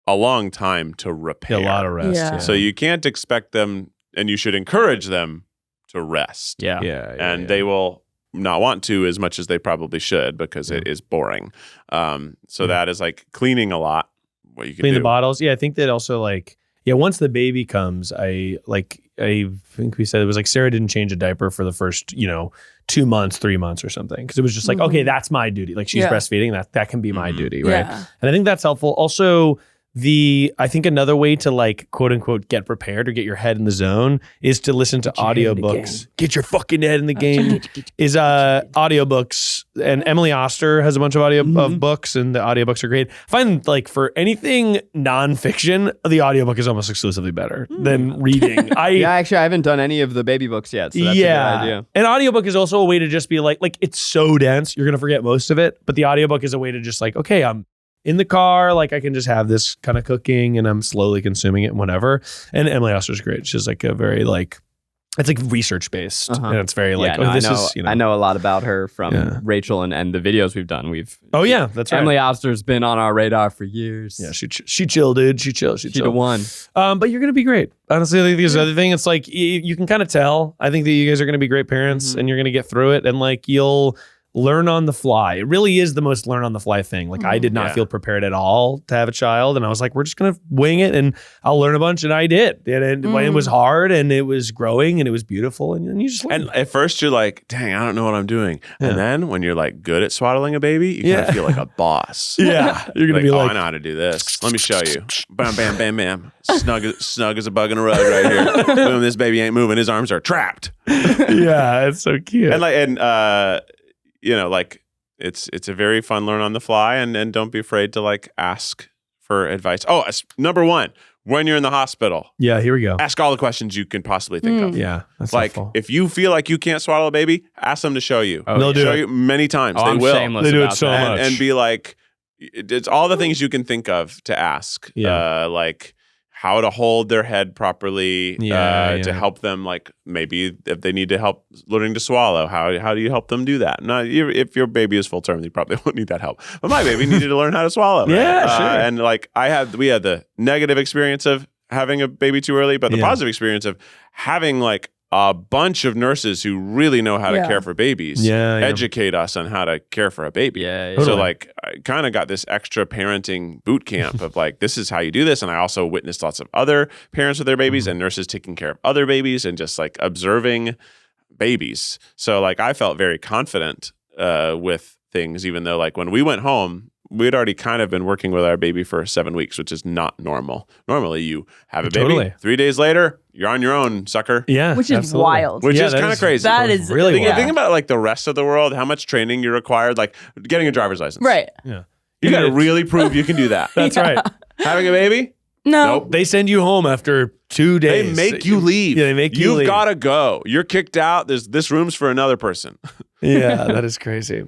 C: a long time to repair.
A: A lot of rest.
B: Yeah.
C: So you can't expect them, and you should encourage them to rest. And they will not want to as much as they probably should because it is boring. So that is like cleaning a lot. What you can
A: Clean
C: do.
A: the bottles. Yeah, I think that also like once the baby comes, I think we said it was like Sarah didn't change a diaper for the first 2 months, 3 months or something because it was just like okay, that's my duty. Like she's breastfeeding, that can be my duty, right?
B: Yeah.
A: And I think that's helpful. Also, I think another way to like quote unquote get prepared or get your head in the zone is to listen to audiobooks. Get your fucking head in the game is audiobooks. And Emily Oster has a bunch of of books and the audiobooks are great. I find like for anything nonfiction, the audiobook is almost exclusively better than reading.
D: Actually I haven't done any of the baby books yet, so that's a good idea.
A: An audiobook is also a way to just be like it's so dense, you're gonna forget most of it. But the audiobook is a way to just like, okay, I'm in the car, like I can just have this kind of cooking and I'm slowly consuming it and whatever. And Emily Oster's great. She's like a very like, it's like research based and it's very like,
D: I know a lot about her from Rachel and the videos we've done.
A: That's right.
D: Emily Oster's been on our radar for years.
A: Yeah, she chill, dude. She chill.
D: She the one.
A: But you're going to be great. Honestly, I think this other thing, it's like, you can kind of tell. I think that you guys are going to be great parents and you're going to get through it and like you'll learn on the fly. It really is the most learn on the fly thing. Like I did not feel prepared at all to have a child. And I was like, we're just going to wing it and I'll learn a bunch. And I did. And it was hard and it was growing and it was beautiful. And you just learn.
C: And at first you're like, dang, I don't know what I'm doing. And then when you're like good at swaddling a baby, you kind of feel like a boss.
A: Yeah. You're going to be like,
C: I know how to do this. Let me show you. Bam, bam, bam, bam. Snug as a bug in a rug right here. Boom, this baby ain't moving. His arms are trapped.
A: Yeah, it's so cute.
C: And like it's a very fun learn on the fly and don't be afraid to like ask for advice. Oh, number 1, when you're in the hospital.
A: Yeah, here we go.
C: Ask all the questions you can possibly think of.
A: Yeah, that's
C: like
A: helpful.
C: if you feel like you can't swaddle a baby, ask them to show you.
A: They'll do
C: show
A: it.
C: you many times.
D: Oh,
C: they
D: I'm
C: will.
D: shameless
A: They do it
D: about
A: so
D: that.
A: much.
C: And be like, it's all the things you can think of to ask. Like how to hold their head properly to help them, like maybe if they need to help learning to swallow, how do you help them do that? Now, if your baby is full term, you probably won't need that help. But my baby needed to learn how to swallow.
A: Sure.
C: And like we had the negative experience of having a baby too early, but the positive experience of having like a bunch of nurses who really know how to care for babies educate us on how to care for a baby. So like I kind of got this extra parenting boot camp of like, this is how you do this. And I also witnessed lots of other parents with their babies and nurses taking care of other babies and just like observing babies. So like I felt very confident with things, even though like when we went home, we had already kind of been working with our baby for 7 weeks, which is not normal. Normally you have a baby,
A: Totally.
C: 3 days later, you're on your own, sucker.
A: Yeah.
B: Which is
A: absolutely.
B: wild.
C: Which is kind of crazy.
B: That is
A: really wild.
C: Think about like the rest of the world, how much training you're required, like getting a driver's license.
B: Right.
A: Yeah.
C: You got to really prove you can do that.
A: That's right.
C: Having a baby?
B: No.
C: Nope.
A: They send you home after 2 days.
C: They make you leave.
A: Yeah, they make you leave.
C: You've got to go. You're kicked out. This room's for another person.
A: Yeah, that is crazy.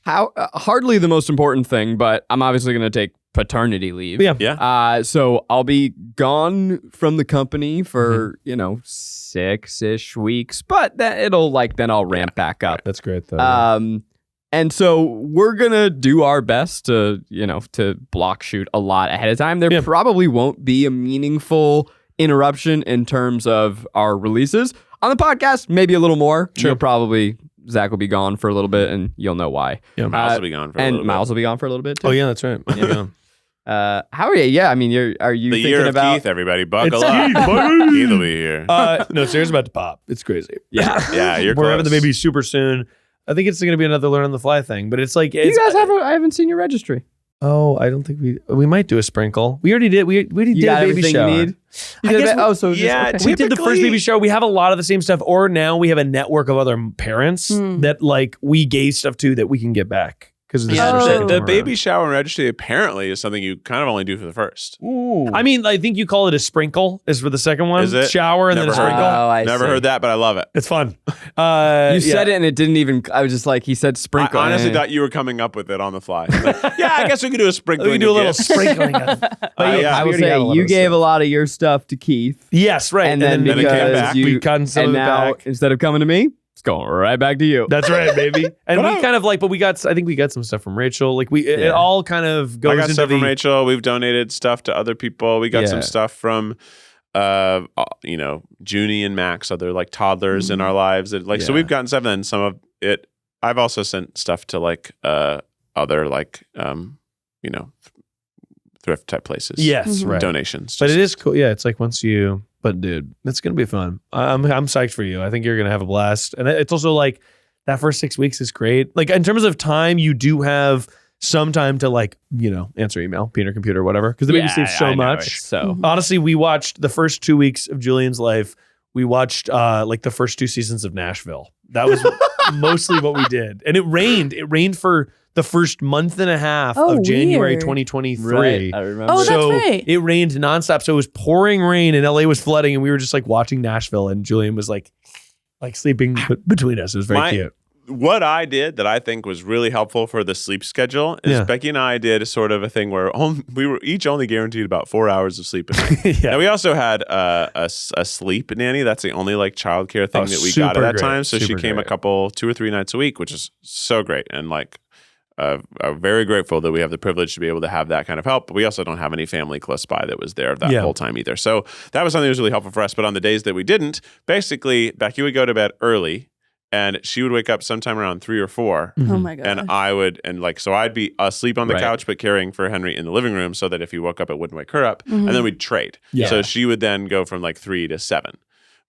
D: Hardly the most important thing, but I'm obviously going to take paternity leave.
A: Yeah.
C: Yeah.
D: So I'll be gone from the company for 6-ish weeks, but then I'll ramp back up.
A: That's great though.
D: And so we're gonna do our best to block shoot a lot ahead of time. There probably won't be a meaningful interruption in terms of our releases on the podcast. Maybe a little more. Sure. Zach will be gone for a little bit, and you'll know why.
C: Yeah, Miles will be gone for a little bit.
D: And Miles will be gone for a little bit too.
A: Oh yeah, that's right. Yeah.
D: How are you? Yeah, I mean, are you
C: the
D: thinking
C: year of
D: about
C: Keith? Everybody, buckle
A: It's
C: up.
A: Keith, buddy.
C: Keith will be here.
A: No, Sarah's about to pop. It's crazy.
C: Yeah, you're
A: We're
C: close.
A: having the baby super soon. I think it's going to be another learn on the fly thing, but it's like
D: you guys I haven't seen your registry.
A: Oh, I don't think we might do a sprinkle. We already did. We did
D: You
A: a
D: got
A: baby
D: everything
A: shower.
D: you need.
C: Yeah,
A: We did the first
C: Typically-
A: baby shower. We have a lot of the same stuff, or now we have a network of other parents that like we gave stuff to that we can get back because this is our
B: Oh.
A: second
C: The
A: time
C: baby
A: around.
C: shower and registry apparently is something you kind of only do for the first.
D: Ooh.
A: I mean, I think you call it a sprinkle is for the second one.
C: Is it?
A: Shower and
C: Never
A: then a
C: heard
A: sprinkle.
C: that.
D: I
C: Never
D: see.
C: heard that, but I love it.
A: It's fun.
D: You said it and it didn't even. I was just like, he said sprinkle.
C: I honestly thought you were coming up with it on the fly. Like, yeah, I guess we could do a sprinkling.
A: We can do a
C: of
A: little
C: gifts.
A: sprinkling. Of, but
C: yeah,
D: I
A: we
D: will
A: already
D: say
A: have a lot
D: you
A: of
D: gave
A: stuff.
D: a lot of your stuff to Keith,
A: Yes, right.
D: and then
C: then it came
D: because
C: back.
D: you
A: we cut some
D: and
A: of it
D: now
A: back.
D: instead of coming to me, it's going right back to you.
A: That's right, baby. And we kind of like, but I think we got some stuff from Rachel. Like it all kind of goes
C: I got
A: into
C: stuff
A: the
C: from Rachel. We've donated stuff to other people. We got
A: Yeah.
C: some stuff from, Junie and Max, other like toddlers in our lives. So
A: Yeah.
C: we've gotten stuff, and some of it. I've also sent stuff to like other like thrift type places.
A: Yes, right.
C: Donations.
A: But
C: Just-
A: it is cool. Yeah, it's like but dude, it's gonna be fun. I'm psyched for you. I think you're gonna have a blast. And it's also like that first 6 weeks is great. Like in terms of time, you do have some time to like, answer email, be on your computer, whatever. Because the baby sleeps so
D: I know,
A: much.
D: it's so
A: Honestly, we watched the first 2 weeks of Julian's life. We watched like the first 2 seasons of Nashville. That was mostly what we did. And it rained. It rained for the first month and a half
B: Oh,
A: of January
B: weird.
A: 2023.
D: right. I remember.
B: Oh, that's
A: So
B: right.
A: it rained nonstop. So it was pouring rain and LA was flooding and we were just like watching Nashville and Julian was like sleeping between us. It was very cute.
C: What I did that I think was really helpful for the sleep schedule is
A: Yeah.
C: Becky and I did a sort of a thing where we were each only guaranteed about 4 hours of sleep a night.
A: Yeah.
C: Now we also had a sleep nanny. That's the only like childcare thing that we got at
A: super
C: that
A: great.
C: time. So she
A: Super
C: came
A: great.
C: 2 or 3 nights a week, which is so great. And like, I'm very grateful that we have the privilege to be able to have that kind of help. But we also don't have any family close by that was there that
A: Yeah.
C: whole time either. So that was something that was really helpful for us. But on the days that we didn't, basically Becky would go to bed early. And she would wake up sometime around 3 or 4.
B: Oh my god.
C: And I would, so I'd be asleep on the
D: Right.
C: couch, but caring for Henry in the living room so that if he woke up, it wouldn't wake her up. And then we'd trade.
A: Yeah.
C: So she would then go from like 3 to 7.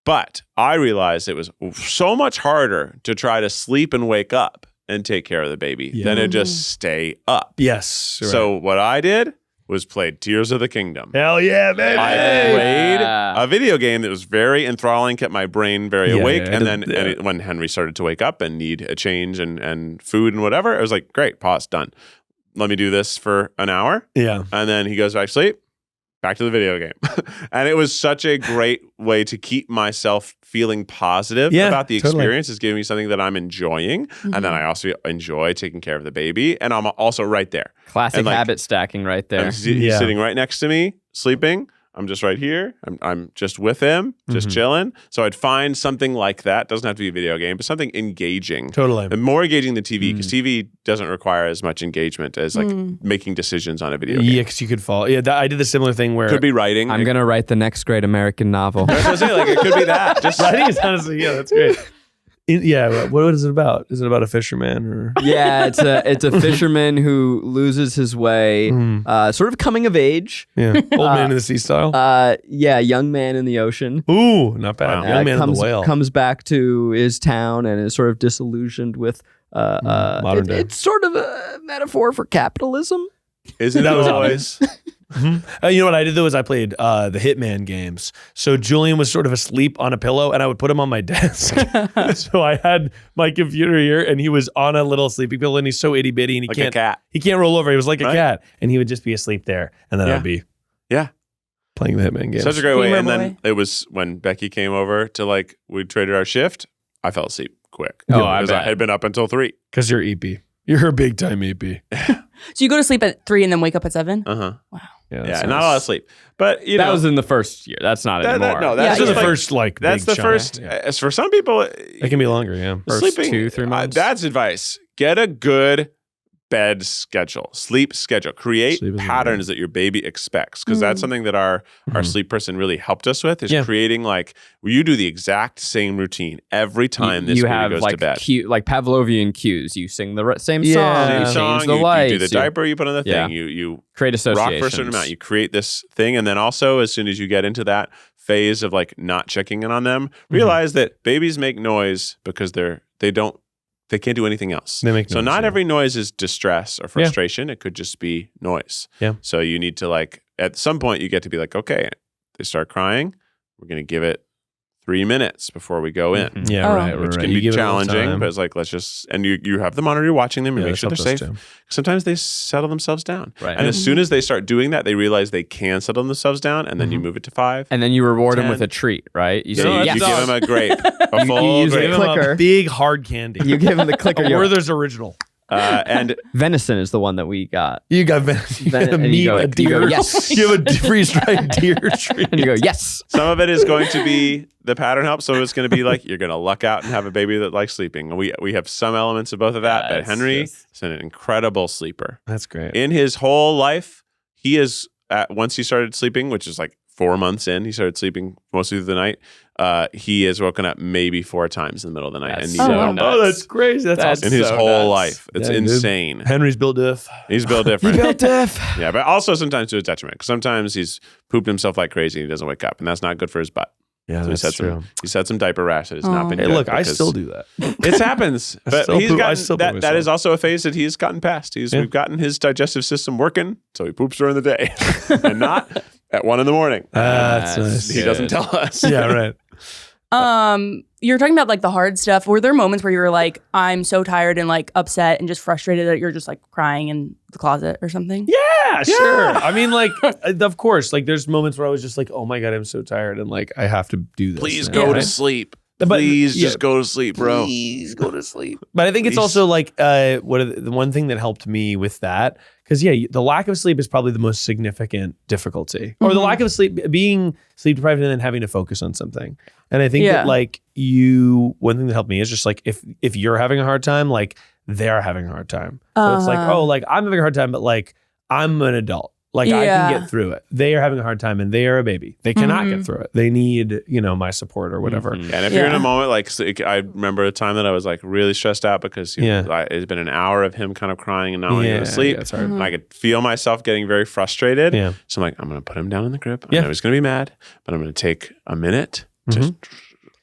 C: But I realized it was so much harder to try to sleep and wake up and take care of the baby than to just stay up.
A: Yes. Right.
C: So what I did was played Tears of the Kingdom.
A: hell yeah, baby.
C: I played a video game that was very enthralling, kept my brain very
A: Yeah,
C: awake.
A: yeah,
C: And then when Henry started to wake up and need a change and food and whatever, I was like, great, pause, done. Let me do this for an hour.
A: Yeah.
C: And then he goes back to sleep, back to the video game. And it was such a great way to keep myself feeling positive
A: Yeah,
C: about the
A: totally.
C: experience. It's giving me something that I'm enjoying. And then I also enjoy taking care of the baby. And I'm also right there.
D: Classic
C: and, like,
D: habit stacking right there.
C: He's
A: Yeah.
C: sitting right next to me, sleeping. I'm just right here. I'm just with him, just chilling. So I'd find something like that. Doesn't have to be a video game, but something engaging.
A: Totally.
C: And more engaging than TV, because TV doesn't require as much engagement as like making decisions on a video game.
A: Yeah, because you could fall. Yeah, I did the similar thing where
C: Could be writing.
D: I'm gonna write the next great American novel.
C: I was gonna say, like, it could be that. Just
A: writing is honestly, yeah, that's great. What is it about? Is it about a fisherman or?
D: Yeah, it's a fisherman who loses his way, sort of coming of age.
A: Yeah, old man in the sea style.
D: Yeah, young man in the ocean.
A: Ooh, not bad.
C: Wow.
A: Young man
D: comes,
A: in the whale.
D: comes back to his town and is sort of disillusioned with
A: Modern day.
D: It's sort of a metaphor for capitalism.
C: Isn't that always?
A: You know what I did though is I played the Hitman games. So Julian was sort of asleep on a pillow, and I would put him on my desk. So I had my computer here, and he was on a little sleeping pillow, and he's so itty bitty, and
C: Like a cat.
A: he can't roll over. He was like a cat, and he would just be asleep there, and then I would be playing the Hitman games.
C: Such a great way.
B: Gamer
C: And then
B: boy.
C: it was when Becky came over to like we traded our shift. I fell asleep quick.
D: Oh, I
C: because I
D: bet.
C: had been up until 3.
A: Because you're EP. You're a big time EP.
B: So you go to sleep at 3 and then wake up at 7?
C: Uh-huh.
B: Wow.
A: Yeah,
C: Yeah, not a lot of sleep. But
D: That was in the first year. That's not anymore.
C: no,
A: That's
C: that's just
A: the
C: like,
A: first like.
C: That's
A: big
C: the
A: chunk.
C: first.
A: Yeah.
C: As for some people,
A: It can be longer. Yeah.
D: First
C: sleeping
D: 2-3 months.
C: That's advice. Get a good bed schedule, sleep schedule. Create
A: Sleep is
C: patterns that your baby expects, because that's something that our sleep person really helped us with. Is creating like you do the exact same routine every time this
D: you
C: baby
D: have
C: goes
D: like
C: to bed.
D: like Pavlovian cues. You sing the same
A: Yeah.
D: song.
C: Same
D: You
C: song,
D: change the
C: you
D: lights.
C: do the diaper, you put on the
D: Yeah.
C: thing, you
D: create
C: rock
D: associations.
C: for a certain amount. You create this thing, and then also as soon as you get into that phase of like not checking in on them, realize that babies make noise because they can't do anything else.
A: They make
C: so
A: noise,
C: not
A: yeah.
C: every noise is distress or frustration. It could just be noise.
A: Yeah.
C: So you need to like at some point you get to be like, okay, they start crying. We're gonna give it 3 minutes before we go in.
A: Yeah,
B: Oh.
A: right.
C: Which
A: right.
C: can
A: You
C: be
A: give it a little
C: challenging,
A: time.
C: but it's like, let's just, and you have the monitor, you're watching them, you
A: Yeah,
C: make sure they're
A: that's helped
C: safe.
A: us too.
C: Sometimes they settle themselves down.
D: Right.
C: And as soon as they start doing that, they realize they can settle themselves down, and then you move it to 5.
D: And then you reward them
C: 10.
D: with a treat, right? You
C: So
D: say,
C: you
D: yes.
C: give them a grape, a full
D: use it
C: grape.
A: Give him
D: clicker.
A: a big hard candy.
D: You give them the clicker.
A: a Werther's original.
C: And
D: Venison is the one that we got.
A: You got venison. You
D: Ven-
A: got
D: and you
A: meat,
D: go-
A: a
D: you
A: deer.
D: go, yes.
A: You have a freeze-dried deer treat.
D: And you go, yes.
C: some of it is going to be the pattern help. Some of it's going to be like you're going to luck out and have a baby that likes sleeping. And we have some elements of both of that. But
D: It's
C: Henry
D: just-
C: is an incredible sleeper.
A: That's great.
C: In his whole life, he is once he started sleeping, which is like 4 months in, he started sleeping mostly through the night. He has woken up maybe 4 times in the middle of the night.
D: That's
C: and
D: so
C: needed
B: wow.
C: help.
D: nuts.
A: Oh, that's crazy. That's
D: That's
A: awesome.
C: In his
D: so
C: whole
D: nuts.
C: life. It's
A: Yeah, dude.
C: insane.
A: Henry's built diff.
C: He's built different.
A: diff.
C: Yeah, but also sometimes to his detriment. Because sometimes he's pooped himself like crazy and he doesn't wake up, and that's not good for his butt.
A: Yeah,
C: So
A: that's true.
C: He's had some diaper rash that has not been
A: Hey,
C: good.
A: look, I
C: because
A: still do that.
C: It happens, but
A: still
C: he's
A: poop- I
C: gotten
A: still poop
C: that. That
A: myself.
C: is also a phase that he's gotten past. We've gotten his digestive system working, so he poops during the day and not at 1 a.m.
A: That's nice.
C: He doesn't tell us.
A: Yeah, right.
B: You're talking about like the hard stuff. Were there moments where you were like, I'm so tired and like upset and just frustrated that you're just like crying in the closet or something?
A: Yeah, sure. I mean, like, of course, like, there's moments where I was just like, oh my God, I'm so tired. And like, I have to do this.
C: Please
A: now,
C: go
A: right?
C: to sleep.
A: But-
C: Please
A: yeah.
C: just go to sleep, bro.
A: Please go to sleep. But I think it's
C: Please.
A: also like the one thing that helped me with that, because the lack of sleep is probably the most significant difficulty, or the lack of sleep, being sleep deprived and then having to focus on something. And I think that like one thing that helped me is just like if you're having a hard time, like they're having a hard time. So it's like, oh, like I'm having a hard time, but like I'm an adult. Like I can get through it. They are having a hard time and they are a baby. They cannot get through it. They need, my support or whatever.
C: And if you're in a moment like I remember a time that I was like really stressed out because it's been an hour of him kind of crying and not wanting to go to sleep.
A: It's hard.
C: And I could feel myself getting very frustrated.
A: Yeah.
C: So I'm like, I'm going to put him down in the crib. I know he's going to be mad, but I'm going to take a minute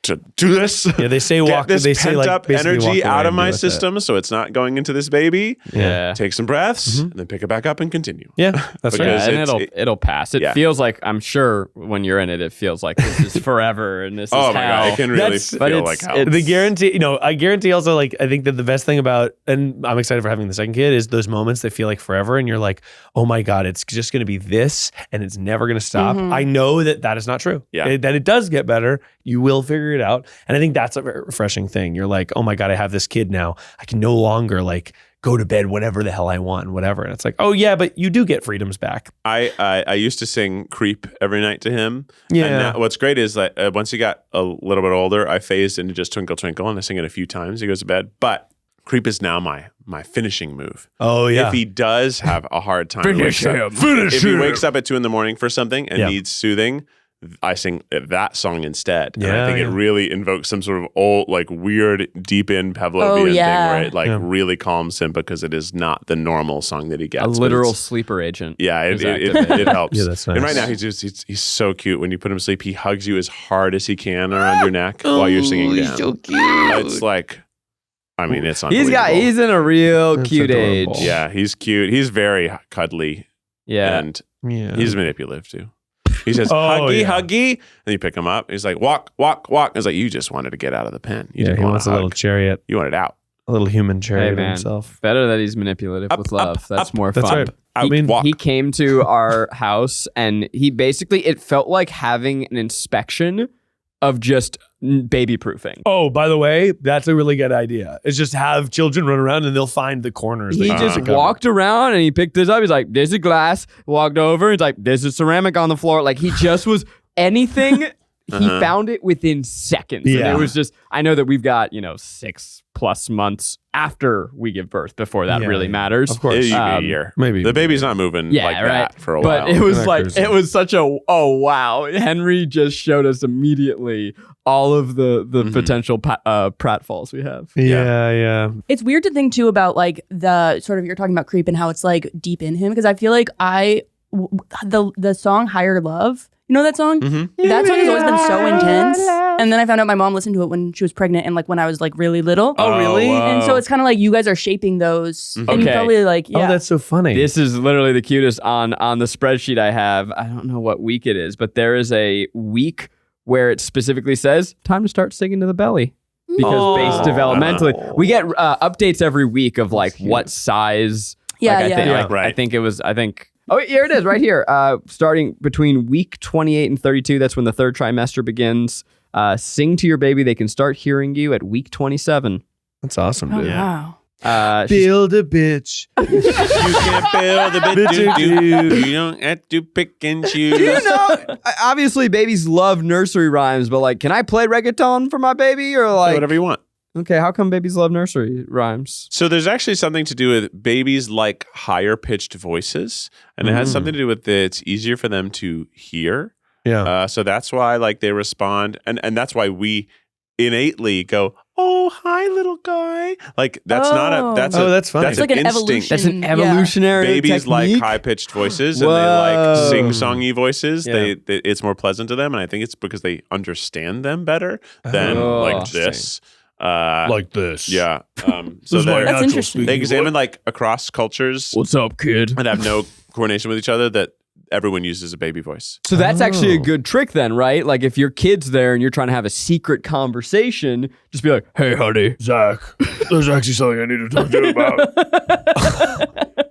C: to do this.
A: Yeah, they say
C: Get
A: walk.
C: this
A: They say
C: pent
A: like
C: up
A: basically walk
C: energy
A: away
C: out of
A: and
C: my
A: deal with it.
C: system, so it's not going into this baby.
D: Yeah.
C: Take some breaths and then pick it back up and continue.
A: Yeah, that's
C: Because
A: right.
D: Yeah, and
C: it's-
D: it'll pass. It
C: yeah.
D: feels like, I'm sure when you're in it, it feels like this is forever and this is
C: Oh my
D: hell.
C: god, it can really
A: That's-
D: but
C: feel
D: it's-
C: like hell.
D: it's-
A: The guarantee, I guarantee also, like, I think that the best thing about, and I'm excited for having the second kid, is those moments that feel like forever and you're like, oh my God, it's just going to be this and it's never going to stop. I know that is not true.
C: Yeah.
A: That it does get better. You will figure it out. And I think that's a very refreshing thing. You're like, oh my God, I have this kid now. I can no longer like go to bed whenever the hell I want and whatever. And it's like, oh yeah, but you do get freedoms back.
C: I used to sing "Creep" every night to him.
A: Yeah.
C: And now, what's great is that once he got a little bit older, I phased into just "Twinkle Twinkle" and I sing it a few times. He goes to bed, but "Creep" is now my finishing move.
A: Oh yeah.
C: If he does have a hard time,
A: Finish him. Finish
C: if he
A: him.
C: wakes up at 2 a.m. for something and
A: Yeah.
C: needs soothing, I sing that song instead. And
A: Yeah,
C: I think it
A: yeah.
C: really invokes some sort of old, like weird, deep in Pavlovian thing where it like really calms him because it is not the normal song that he gets.
D: A
C: but
D: literal
C: it's-
D: sleeper agent.
C: Yeah,
D: is
C: it
D: activated.
C: helps.
A: Yeah, that's
C: And
A: nice.
C: right now he's so cute. When you put him to sleep, he hugs you as hard as he can around your neck while you're singing down.
A: so cute.
C: It's like, I mean, it's unbelievable.
D: He's in a real
A: That's
D: cute
A: adorable.
D: age.
C: Yeah, he's cute. He's very cuddly.
D: Yeah.
C: And
A: Yeah.
C: he's manipulative too. He says,
A: Oh,
C: huggy,
A: yeah.
C: huggy. And you pick him up. He's like, walk, walk, walk. It's like, you just wanted to get out of the pen. You
A: Yeah,
C: didn't
A: he
C: want
A: wants
C: to
A: a little
C: hug.
A: chariot,
C: You wanted out.
A: a little human chariot
D: Hey, man.
A: himself.
D: Better that he's manipulative
C: Up,
D: with love.
C: up,
D: That's
C: up.
D: more
A: That's
D: fun.
A: right.
C: Out,
A: I mean,
C: walk.
D: He came to our house and he basically, it felt like having an inspection of just baby proofing.
A: Oh, by the way, that's a really good idea. It's just have children run around and they'll find the corners.
D: He
A: that you
D: just
A: can cover.
D: walked around and he picked this up. He's like, this is glass. Walked over. He's like, this is ceramic on the floor. Like he just was anything. He found it within seconds.
A: Yeah.
D: And it was just, I know that we've got, 6+ months after we give birth before that
A: Yeah,
D: really
A: yeah.
D: matters.
A: Of course.
C: It could be a
D: Um,
C: year.
A: maybe.
C: The baby's not moving
D: Yeah,
C: like
D: right.
C: that for a
D: But
C: while.
D: it was
A: Not
D: like,
A: cruising.
D: it was such a, oh, wow. Henry just showed us immediately all of the potential pratfalls we have.
A: Yeah.
B: It's weird to think too about like the sort of you're talking about creep and how it's like deep in him because I feel like the song Higher Love, you know that song? That song has always been so intense. And then I found out my mom listened to it when she was pregnant and like when I was like really little.
A: Oh, really?
B: And so it's kind of like you guys are shaping those. And you
D: Okay.
B: probably like, yeah.
A: Oh, that's so funny.
D: This is literally the cutest on the spreadsheet I have. I don't know what week it is, but there is a week where it specifically says time to start singing to the belly. Because based developmentally, we get updates every week of like what size.
B: Yeah,
D: like,
B: yeah.
C: Right.
D: I think. Oh, here it is, right here. Starting between week 28 and 32, that's when the third trimester begins. Sing to your baby; they can start hearing you at week 27.
A: That's awesome,
B: Oh,
A: dude.
B: wow.
A: Build a bitch.
C: You can't build a bit you don't have to pick and choose.
D: Do you know? Obviously, babies love nursery rhymes, but like, can I play reggaeton for my baby or like
C: whatever you want.
D: Okay, how come babies love nursery rhymes?
C: So there's actually something to do with babies like higher pitched voices, and it has something to do with it's easier for them to hear.
A: Yeah.
C: So that's why like they respond, and that's why we innately go, "Oh, hi, little guy." Like that's not a that's
A: Oh,
C: a,
A: that's funny.
C: That's
B: It's like an
C: instinct.
B: evolution.
D: That's an
B: Yeah.
D: evolutionary
C: Babies like
D: technique?
C: high pitched voices and they
D: Whoa.
C: like sing songy voices.
A: Yeah.
C: They it's more pleasant to them, and I think it's because they understand them better than
D: Oh,
C: like
A: interesting.
C: this.
A: Like this.
C: Yeah. So
A: This is my
C: they're-
B: That's interesting.
C: they examine like across cultures
D: What's up, kid?
C: and have no coordination with each other that everyone uses a baby voice.
D: So that's actually a
A: Oh.
D: good trick then, right? Like if your kid's there and you're trying to have a secret conversation, just be like, hey, honey.
A: Zach, there's actually something I need to talk to you about.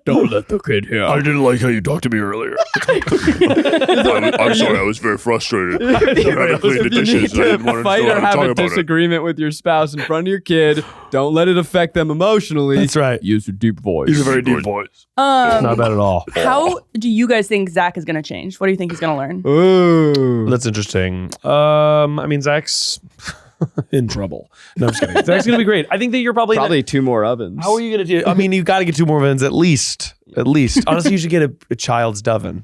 D: Don't let the kid hear.
A: I didn't like how you talked to me earlier. I'm sorry, I was very frustrated. I had to clean the
D: If you need
A: dishes. and I didn't
D: to
A: want
D: fight
A: to
D: or have
A: talk
D: a
A: about it.
D: disagreement with your spouse in front of your kid, don't let it affect them emotionally.
A: That's right.
D: Use a deep voice.
A: He's a very deep voice. Not bad at all.
B: How do you guys think Zach is going to change? What do you think he's going to learn?
D: Ooh.
A: That's interesting. I mean, Zach's in trouble. No, I'm just kidding. Zach's gonna be great. I think that you're
D: Probably 2 more ovens.
A: How are you gonna do? I mean, you got to get 2 more ovens at least. At least. Honestly, you should get a child's doven.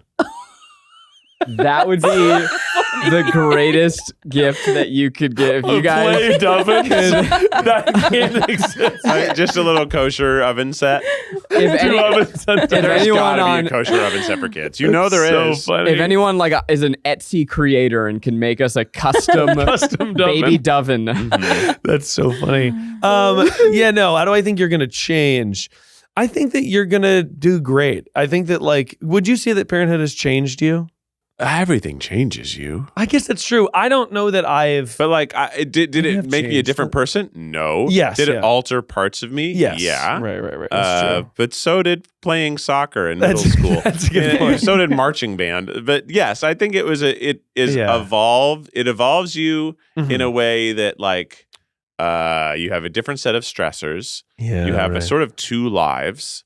D: That would be the greatest gift that you could give. You guys.
A: doven that can't exist.
C: Just a little kosher oven set.
D: If, any,
A: ovens.
D: if
C: There's
D: anyone
C: gotta
D: on
C: be a kosher oven set for kids. You know there is.
A: So funny.
D: If anyone like is an Etsy creator and can make us a custom,
A: Custom
D: baby
A: doven.
D: doven,
A: That's so funny. Yeah, no. How do I think you're gonna change? I think that you're gonna do great. I think that like, would you say that parenthood has changed you?
C: Everything changes you.
A: I guess that's true. I don't know that I've.
C: But like, did
A: Maybe
C: it
A: I've
C: make me a
A: changed.
C: different person? No.
A: Yes,
C: Did
A: yeah.
C: it alter parts of me?
A: Yes.
C: Yeah.
A: Right. That's true.
C: But so did playing soccer in middle
A: That's-
C: school.
A: that's a good
C: And
A: point.
C: So did marching band. But yes, I think it is
A: Yeah.
C: evolved. It evolves you
A: Mhm.
C: in a way that like you have a different set of stressors.
A: Yeah.
C: You have
A: right.
C: a sort of 2 lives.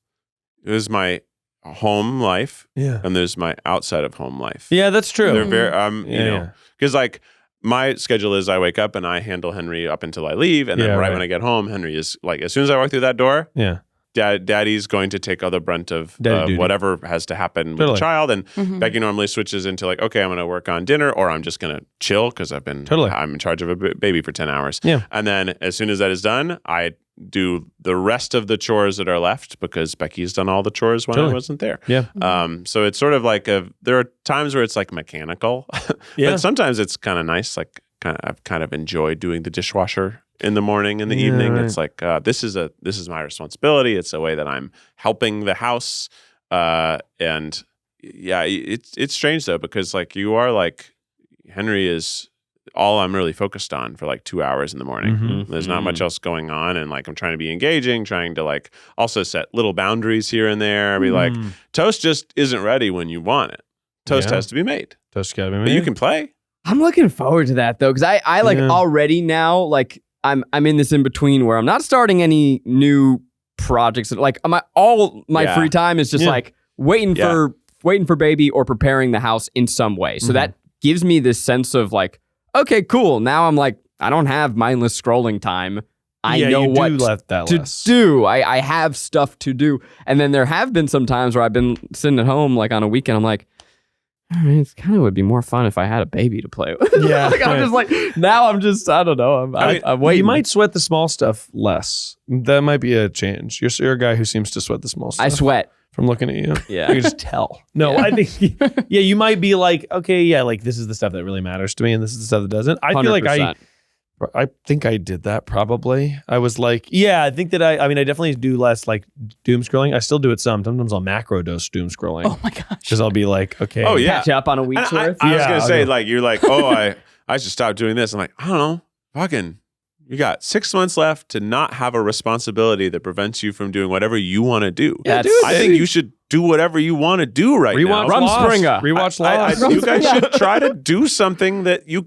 C: There's my home life
A: Yeah.
C: and there's my outside of home life.
A: Yeah, that's true.
C: They're very
A: Yeah,
C: you know,
A: yeah.
C: because like my schedule is I wake up and I handle Henry up until I leave, and then
A: Yeah,
C: right
A: right.
C: when I get home, Henry is like, as soon as I walk through that door,
A: Yeah.
C: Daddy's going to take all the brunt of
A: Daddy duty.
C: whatever has to happen with
A: Totally.
C: the child, and
B: Mhm.
C: Becky normally switches into like, okay, I'm going to work on dinner, or I'm just going to chill because
A: Totally.
C: I'm in charge of a baby for 10 hours.
A: Yeah.
C: And then as soon as that is done, I do the rest of the chores that are left because Becky's done all the chores when
A: Totally.
C: I wasn't there.
A: Yeah.
C: So it's sort of like there are times where it's like mechanical,
A: Yeah.
C: but sometimes it's kind of nice. Like I've kind of enjoyed doing the dishwasher in the morning, in the evening. It's like this is my responsibility. It's a way that I'm helping the house. And yeah, it's strange though, because like you are like Henry is all I'm really focused on for like 2 hours in the morning.
A: Mm-hmm.
C: There's not much else going on, and like I'm trying to be engaging, trying to like also set little boundaries here and there. Be like, toast just isn't ready when you want it. Toast has to be made.
A: Toast gotta be made.
C: But you can play.
D: I'm looking forward to that though, because I like already now, like I'm in this in between where I'm not starting any new projects. Like all my free time is just like waiting for baby or preparing the house in some way. So that gives me this sense of like, okay, cool. Now I'm like, I don't have mindless scrolling time. I know what to do. I have stuff to do. And then there have been some times where I've been sitting at home like on a weekend. I'm like, all right, it kind of would be more fun if I had a baby to play with.
A: Yeah.
D: Like, I'm just like, now I'm just, I don't know. I'm waiting.
A: You might sweat the small stuff less. That might be a change. You're a guy who seems to sweat the small stuff.
D: I sweat.
A: From looking at you.
D: Yeah.
A: You can just tell. No, I think, you might be like, okay, yeah, like this is the stuff that really matters to me and this is the stuff that doesn't. I 100%. Feel like I think I did that probably. I was like, I think that I definitely do less like doom scrolling. I still do it some. Sometimes I'll macro dose doom scrolling.
B: Oh my gosh.
A: Because I'll be like, okay.
D: Oh yeah. Catch up on a week's worth.
C: I was going to say like, you're like, I should stop doing this. I'm like, I don't know. Fucking, you got 6 months left to not have a responsibility that prevents you from doing whatever you want to do.
D: Yeah,
C: I think you should do whatever you want to do right now.
A: Rewatch Lost.
C: You guys should try to do something that you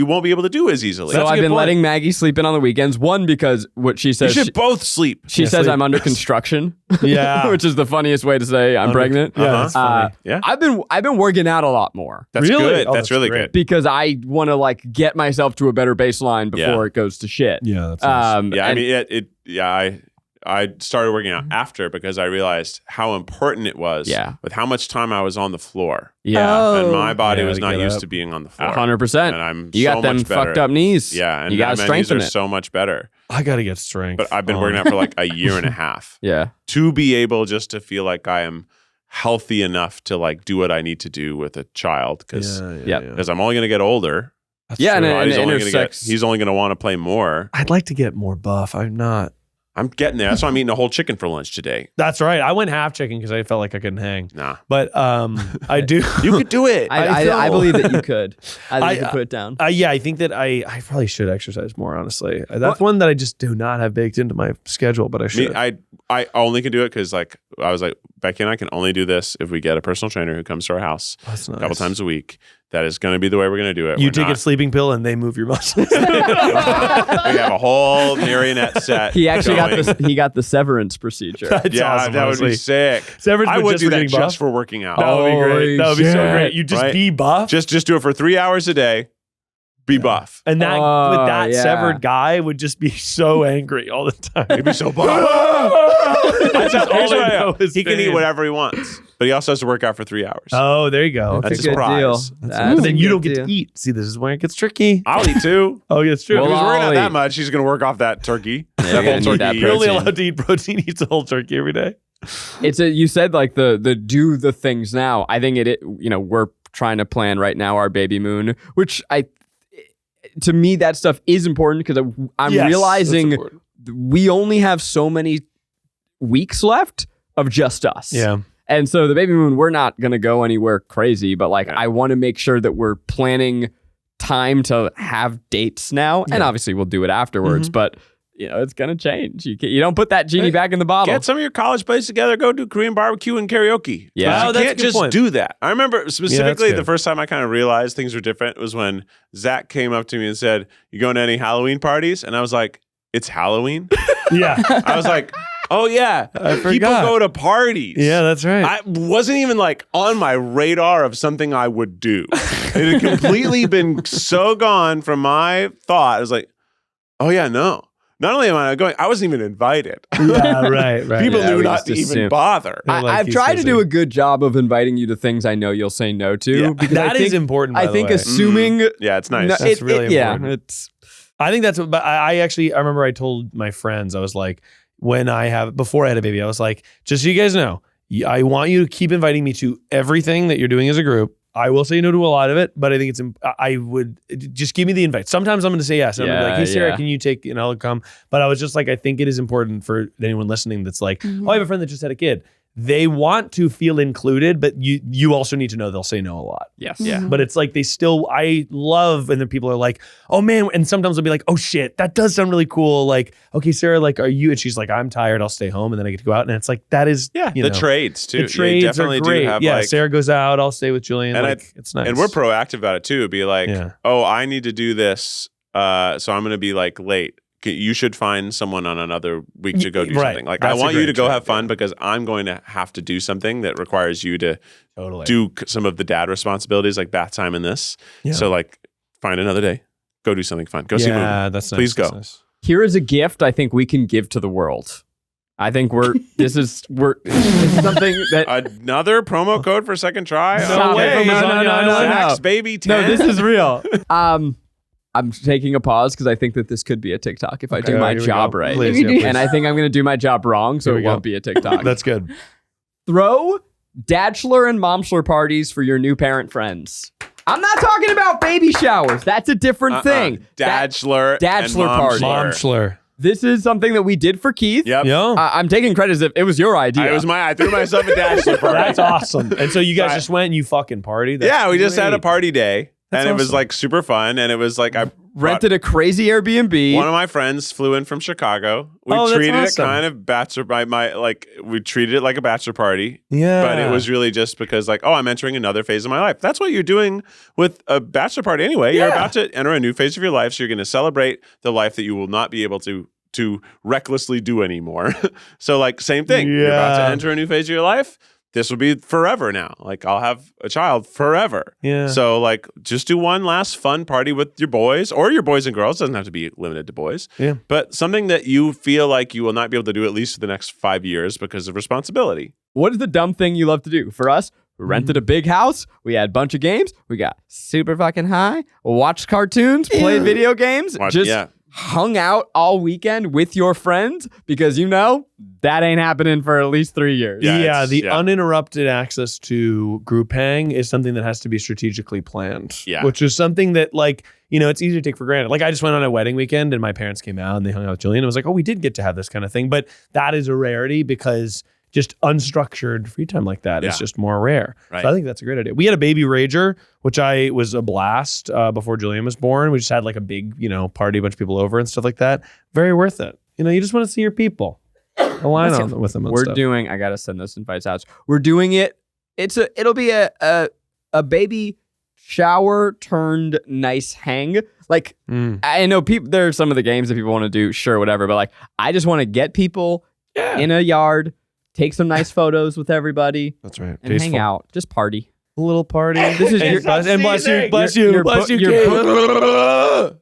C: won't be able to do as easily.
D: So I've been letting Maggie sleep in on the weekends. One, because what she says.
C: You should both sleep.
D: She says I'm under construction.
A: Yeah.
D: Which is the funniest way to say I'm pregnant.
A: Yeah, that's funny.
C: Yeah.
D: I've been working out a lot more.
C: That's good. That's really good.
D: Because I want to like get myself to a better baseline before it goes to shit.
A: Yeah, that's nice.
C: I started working out after because I realized how important it was with how much time I was on the floor.
D: Yeah.
C: And my body was not used to being on the floor.
D: 100%.
C: And
D: you got them fucked up knees.
C: Yeah. And
D: you got to strengthen
C: it. So much better.
A: I got to get strength.
C: But I've been working out for like a year and a half.
D: Yeah.
C: To be able just to feel like I am healthy enough to like do what I need to do with a child. Because I'm only going to get older.
A: That's true.
D: And
C: he's only going to want to play more.
A: I'd like to get more buff.
C: I'm getting there. That's why I'm eating a whole chicken for lunch today.
A: That's right. I went half chicken because I felt like I couldn't hang.
C: Nah.
A: But I do.
C: You could do it.
D: I believe that you could. I think you could put it down.
A: I think that I probably should exercise more, honestly. That's one that I just do not have baked into my schedule, but I should.
C: I only can do it because like I was like, Becky and I can only do this if we get a personal trainer who comes to our house a couple times a week. That is going to be the way we're going to do it.
A: You take a sleeping pill and they move your muscles.
C: We have a whole marionette set.
D: He actually got the severance procedure.
A: That's awesome,
C: that would be sick.
A: Severance,
C: I would do that
A: just
C: for working out.
A: That would be great. That would be so great. You just be buff.
C: Just do it for 3 hours a day. Be buff.
A: And that with that severed guy would just be so angry all the time.
C: He'd be so buff. He can eat whatever he wants, but he also has to work out for 3 hours.
A: Oh, there you go.
C: That's a surprise.
A: But then you don't get to eat. See, this is where it gets tricky.
C: I'll eat too.
A: Oh, yeah, it's true.
C: Well, he's working out that much. He's going to work off that turkey.
D: That whole turkey.
A: You're only allowed to eat protein. He eats a whole turkey every day.
D: You said like the do the things now. I think we're trying to plan right now our baby moon, which to me that stuff is important because I'm realizing we only have so many weeks left of just us.
A: Yeah.
D: And so the baby moon, we're not going to go anywhere crazy, but I want to make sure that we're planning time to have dates now. Yeah. And obviously we'll do it afterwards, but it's going to change. You don't put that genie back in the bottle.
C: Get some of your college buddies together, go do Korean barbecue and karaoke.
D: Yeah.
C: You can't just do that. I remember specifically the first time I kind of realized things were different was when Zach came up to me and said, "You going to any Halloween parties?" And I was like, "It's Halloween?"
A: Yeah.
C: I was like, "Oh yeah, people go to parties."
A: Yeah, that's right.
C: I wasn't even like on my radar of something I would do. It had completely been so gone from my thought. I was like, "Oh yeah, no." Not only am I not going, I wasn't even invited.
A: Yeah, right.
C: People knew not to even bother.
D: I've tried to do a good job of inviting you to things I know you'll say no to.
C: Yeah.
D: Because
A: that is important, by the way.
D: Assuming...
C: Yeah, it's nice.
A: That's really important.
D: Yeah, it's...
A: I think that's... But I remember I told my friends, I was like, before I had a baby, I was like, just so you guys know, I want you to keep inviting me to everything that you're doing as a group. I will say no to a lot of it, but I think it's. I would just give me the invite. Sometimes I'm going to say yes. I'm going to be like, hey Sarah, can you take? And I'll come. But I was just like, I think it is important for anyone listening that's like, oh, I have a friend that just had a kid. They want to feel included, but you also need to know they'll say no a lot.
D: Yes.
C: Yeah.
A: But it's like I love, and then people are like, oh man, and sometimes they'll be like, oh shit, that does sound really cool. Like, okay, Sarah, like, are you? And she's like, I'm tired, I'll stay home, and then I get to go out. And it's like, that is,
C: the trades too.
A: The trades
C: definitely
A: are great.
C: do have
A: Sarah goes out, I'll stay with Julian.
C: And
A: like, it's nice.
C: And we're proactive about it too. Be like, oh, I need to do this, so I'm going to be like late. You should find someone on another week to go do something. Like, I want you to go have fun because I'm going to have to do something that requires you to do some of the dad responsibilities, like bath time and this. Yeah. So like, find another day, go do something fun, go see a movie. Yeah,
A: that's nice.
C: Please go.
A: Nice.
D: Here is a gift I think we can give to the world. I think this is something that
C: another promo code for second try.
D: No way. No.
C: Zach's baby 10.
D: No, this is real. I'm taking a pause because I think that this could be a TikTok if I do my job right.
A: Please, please.
D: And I think I'm going to do my job wrong, so it won't be a TikTok.
A: That's good.
D: Throw dadschler and momschler parties for your new parent friends. I'm not talking about baby showers. That's a different thing.
C: Dadschler
D: party.
A: Momschler.
D: This is something that we did for Keith.
C: Yep.
D: I'm taking credit as if it was your idea.
C: I threw myself a dadschler party.
A: That's awesome. And so you guys just went and you fucking partied?
C: We just had a party day. It was like super fun, and it was like I
D: rented a crazy Airbnb.
C: One of my friends flew in from Chicago. We treated it kind of we treated it like a bachelor party.
A: Yeah,
C: but it was really just because like, oh, I'm entering another phase of my life. That's what you're doing with a bachelor party anyway. Yeah. You're about to enter a new phase of your life, so you're going to celebrate the life that you will not be able to recklessly do anymore. So like, same thing. You're about to enter a new phase of your life. This will be forever now. Like, I'll have a child forever.
A: Yeah.
C: So, like, just do one last fun party with your boys or your boys and girls. It doesn't have to be limited to boys.
A: Yeah.
C: But something that you feel like you will not be able to do at least for the next 5 years because of responsibility.
D: What is the dumb thing you love to do? For us, we rented a big house. We had a bunch of games. We got super fucking high. Watched cartoons. Played video games. Hung out all weekend with your friends because that ain't happening for at least 3 years.
A: The uninterrupted access to group hang is something that has to be strategically planned.
C: Yeah.
A: Which is something that it's easy to take for granted. Like, I just went on a wedding weekend and my parents came out and they hung out with Julian. It was like, oh, we did get to have this kind of thing. But that is a rarity because just unstructured free time like that is just more rare.
C: Right.
A: So I think that's a great idea. We had a baby rager, which was a blast before Julian was born. We just had like a big, party, a bunch of people over and stuff like that. Very worth it. You just want to see your people. Align on with them.
D: I got to send those invites out. We're doing it. It'll be a baby shower turned nice hang. Like, I know there are some of the games that people want to do, sure, whatever. But like, I just want to get people in a yard, take some nice photos with everybody.
A: That's right.
D: And hang out. Just party.
A: A little party.
D: This is
A: and bless you.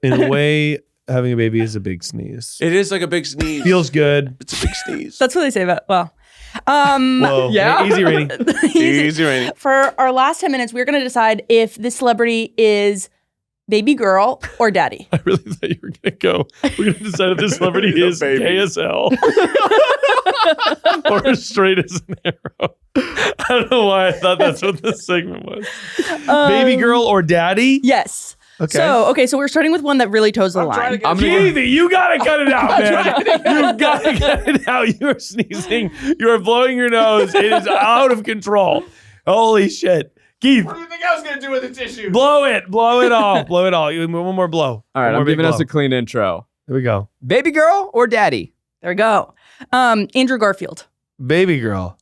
A: In a way, having a baby is a big sneeze.
C: It is like a big sneeze.
A: Feels good.
C: It's a big sneeze.
B: That's what they say about,
A: Whoa.
B: Yeah.
A: Easy, Rainie.
C: Easy, Rainie.
B: For our last 10 minutes, we're going to decide if this celebrity is baby girl or daddy.
A: I really thought you were going to go. We're going to decide if this celebrity is gay as hell. Or straight as an arrow. I don't know why I thought that's what this segment was. Baby girl or daddy?
B: Yes.
A: Okay.
B: So we're starting with one that really toes the line.
A: Keithy, you gotta cut it out, man. You gotta cut it out. You are sneezing. You are blowing your nose. It is out of control. Holy shit. Keith.
C: What do you think I was going to do with the tissue?
A: Blow it. Blow it all. Blow it all. One more blow.
D: All right, I'm giving us a clean intro.
A: Here we go.
D: Baby girl or daddy?
B: There we go. Andrew Garfield.
A: Baby girl.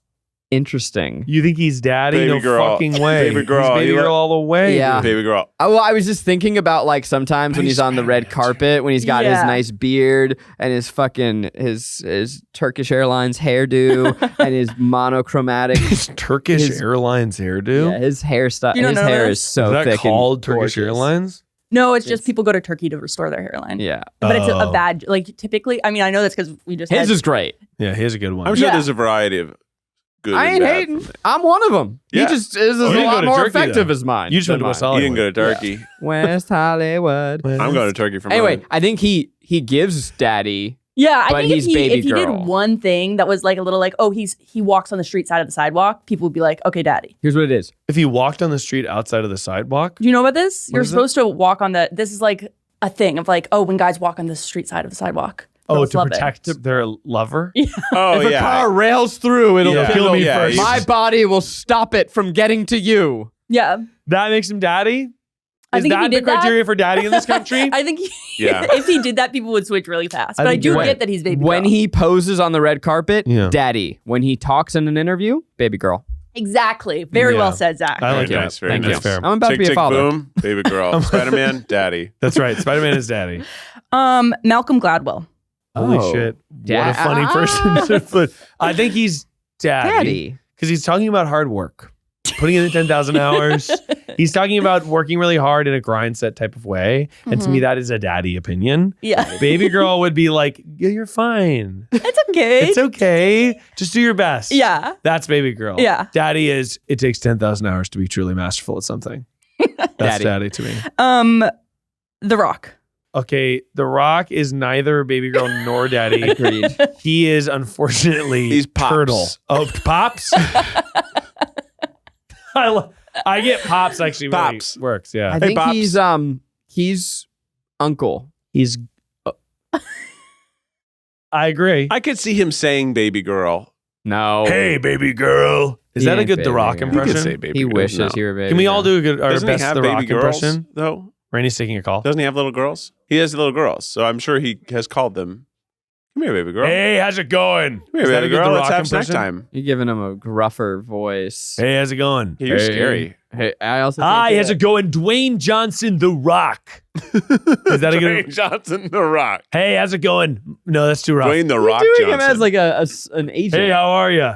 D: Interesting.
A: You think he's daddy?
C: Baby
A: no
C: girl.
A: fucking way.
C: Baby girl.
A: He's baby girl all the way.
D: Yeah.
A: Dude.
C: Baby girl.
D: Well, I was just thinking about like sometimes when he's on the red carpet, when he's got his nice beard and his fucking his Turkish Airlines hairdo and his monochromatic
A: Turkish Airlines hairdo.
D: Yeah, his hairstyle. His hair is so
A: is that
D: thick.
A: Called
D: and
A: Turkish Airlines?
B: No, it's just people go to Turkey to restore their hairline.
D: Yeah,
B: but it's a bad. Like typically, I mean, I know that's because we just
D: his is great.
A: Yeah, here's a good one.
C: I'm sure there's a variety of. Good
D: I ain't hating. I'm one of them.
C: Yeah.
D: He just is a lot more effective as mine.
A: You just went to West Hollywood.
C: You didn't go to Turkey.
D: Yeah. West Hollywood.
C: I'm going to Turkey for
D: Anyway, I think he gives daddy
B: Yeah, I
D: But
B: think
D: he's
B: if
D: baby
B: he did
D: girl.
B: one thing that was like a little like, oh, he walks on the street side of the sidewalk, people would be like, okay, daddy.
D: Here's what it is.
A: If he walked on the street outside of the sidewalk,
B: Do you know about this? You're
A: is it?
B: supposed to walk on this is like a thing of like, oh, when guys walk on the street side of the sidewalk.
A: oh,
B: girls
A: to
B: love it.
A: protect their lover.
C: Oh
D: If a car rails through, it'll
C: Yeah.
D: kill me
C: Yeah,
D: first.
C: you
D: My
C: just-
D: body will stop it from getting to you.
B: Yeah.
A: That makes him daddy.
B: I
A: Is
B: think if
A: that
B: he
A: the
B: did that-
A: criteria for daddy in this country?
B: I think
C: Yeah.
B: if he did that, people would switch really fast. But I
A: think
B: do
A: you're right.
B: get that he's baby
D: When
B: girl.
D: he poses on the red carpet,
A: Yeah.
D: daddy. When he talks in an interview, baby girl.
B: Very
A: Yeah.
B: well said, Zach.
A: I like
C: Very
A: that.
C: nice, very
A: Thank
C: nice.
A: you. Fair.
D: I'm about to
C: Tick,
D: be a
C: tick,
D: father.
C: boom, baby girl. Spider-Man, daddy.
A: That's right. Spider-Man is daddy.
B: Malcolm Gladwell.
A: Holy
D: Oh.
A: shit. What a funny person to put. I think he's daddy. Because he's talking about hard work. Putting in the 10,000 hours. He's talking about working really hard in a grind set type of way. And to me, that is a daddy opinion.
B: Yeah.
A: Baby girl would be like, yeah, you're fine.
B: It's okay.
A: It's okay. Just do your best.
B: Yeah.
A: That's baby girl.
B: Yeah.
A: Daddy is, it takes 10,000 hours to be truly masterful at something. That's daddy to me.
B: The Rock.
A: Okay, The Rock is neither baby girl nor daddy.
D: Agreed.
A: He is unfortunately
C: He's Pops.
A: turtle. Oh, Pops? I get Pops actually really
C: Pops.
A: works, yeah.
D: I think
C: Pops.
D: he's uncle.
A: He's I agree.
C: I could see him saying baby girl.
D: No.
A: Hey, baby girl. Is
D: He
A: that a
D: ain't
A: good The
D: baby
A: Rock
D: girl.
C: You could
A: impression?
C: say baby
D: He
C: girl.
D: wishes
C: No.
D: he were baby.
A: Can we all
D: girl.
A: do our
C: Doesn't he
A: best
C: have
A: The
C: baby
A: Rock
C: girls,
A: impression?
C: though?
A: Rainie's taking a call.
C: Doesn't he have little girls? He has little girls, so I'm sure he has called them. Come here, baby girl.
A: Hey, how's it going?
C: Come here,
A: Is that
C: baby
A: a good
C: girl.
A: The
C: Let's
A: Rock
C: have snack
A: impression?
C: time.
D: You're giving him a gruffer voice.
A: Hey, how's it going?
C: Hey, you're
D: Hey.
C: scary.
D: Hey, I also
A: Hi,
D: can't
A: how's
D: do
A: it going? Dwayne Johnson, The Rock. Is that a
C: Dwayne
A: good?
C: Johnson, The Rock.
A: Hey, how's it going? No, that's too rough.
C: Dwayne The
D: You're
C: Rock
D: doing
C: Johnson.
D: him as like an agent.
A: Hey, how are you?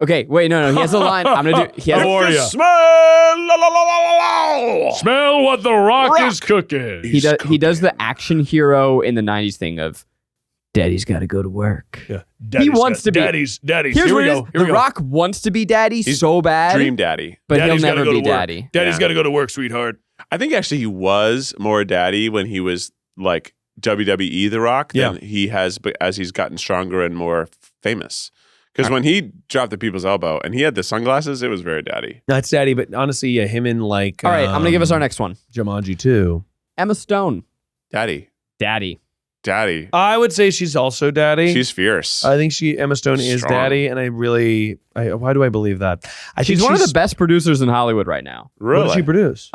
D: Okay, wait, no. He has a line. I'm gonna do. He has
A: How
D: a,
A: are
C: You
A: ya?
C: smell la, la, la, la, la.
A: Smell what The Rock,
C: Rock.
A: is cooking.
D: he does the action hero in the '90s thing of, Daddy's got to go to work.
A: Yeah.
D: wants to be-
A: Daddy's.
D: Here's
A: Here
D: what
A: we
D: it
A: go.
D: is.
A: Here
D: The
A: we go.
D: Rock wants to be daddy
C: He's
D: so bad,
C: Dream daddy.
D: but
A: Daddy's
D: he'll
A: gotta
D: never
A: go
D: be
A: to work.
D: daddy.
A: Daddy's
C: Yeah.
A: got to go to work, sweetheart.
C: I think actually he was more daddy when he was like WWE The Rock than he has but as he's gotten stronger and more famous. Because when he dropped the people's elbow and he had the sunglasses, it was very daddy.
A: That's daddy, but honestly, yeah, him and like.
D: All right, I'm gonna give us our next one.
A: Jumanji 2.
D: Emma Stone,
C: Daddy.
D: daddy.
C: Daddy.
A: I would say she's also daddy.
C: She's fierce.
A: I think Emma Stone is
C: Strong.
A: daddy, and why do I believe that? I
D: She's
A: think
D: one of the best producers in Hollywood right now.
C: really?
A: What did she produce?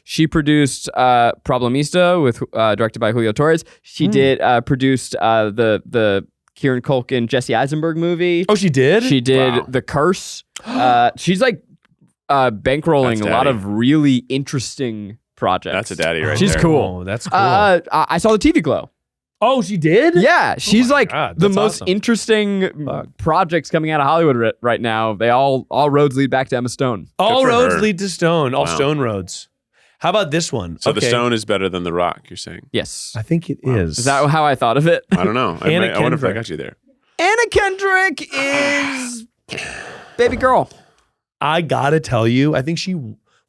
D: She produced Problemista with directed by Julio Torres. She did produced the Kieran Culkin Jesse Eisenberg movie.
A: Oh, she did?
D: She did
C: Wow.
D: The Curse. She's like bankrolling
C: That's
D: a lot
C: daddy.
D: of really interesting projects.
C: That's a daddy right
D: She's
C: there.
D: cool.
A: Oh, that's cool.
D: I saw the TV Glow.
A: oh, she did?
D: Yeah, she's
A: my
D: like
A: God,
D: the
A: that's
D: most
A: awesome.
D: interesting
A: Fuck.
D: projects coming out of Hollywood right now. They all roads lead back to Emma Stone.
A: All
C: Good for
A: roads
C: her.
A: lead to Stone. All
C: Wow.
A: Stone roads. How about this one?
C: So the
A: Okay.
C: Stone is better than the Rock, you're saying?
D: Yes,
A: I think it is.
D: is that how I thought of it?
C: I don't know. I
A: Anna
C: wonder if I
A: Kendrick.
C: got you there.
D: Anna Kendrick is baby girl.
A: I gotta tell you, I think she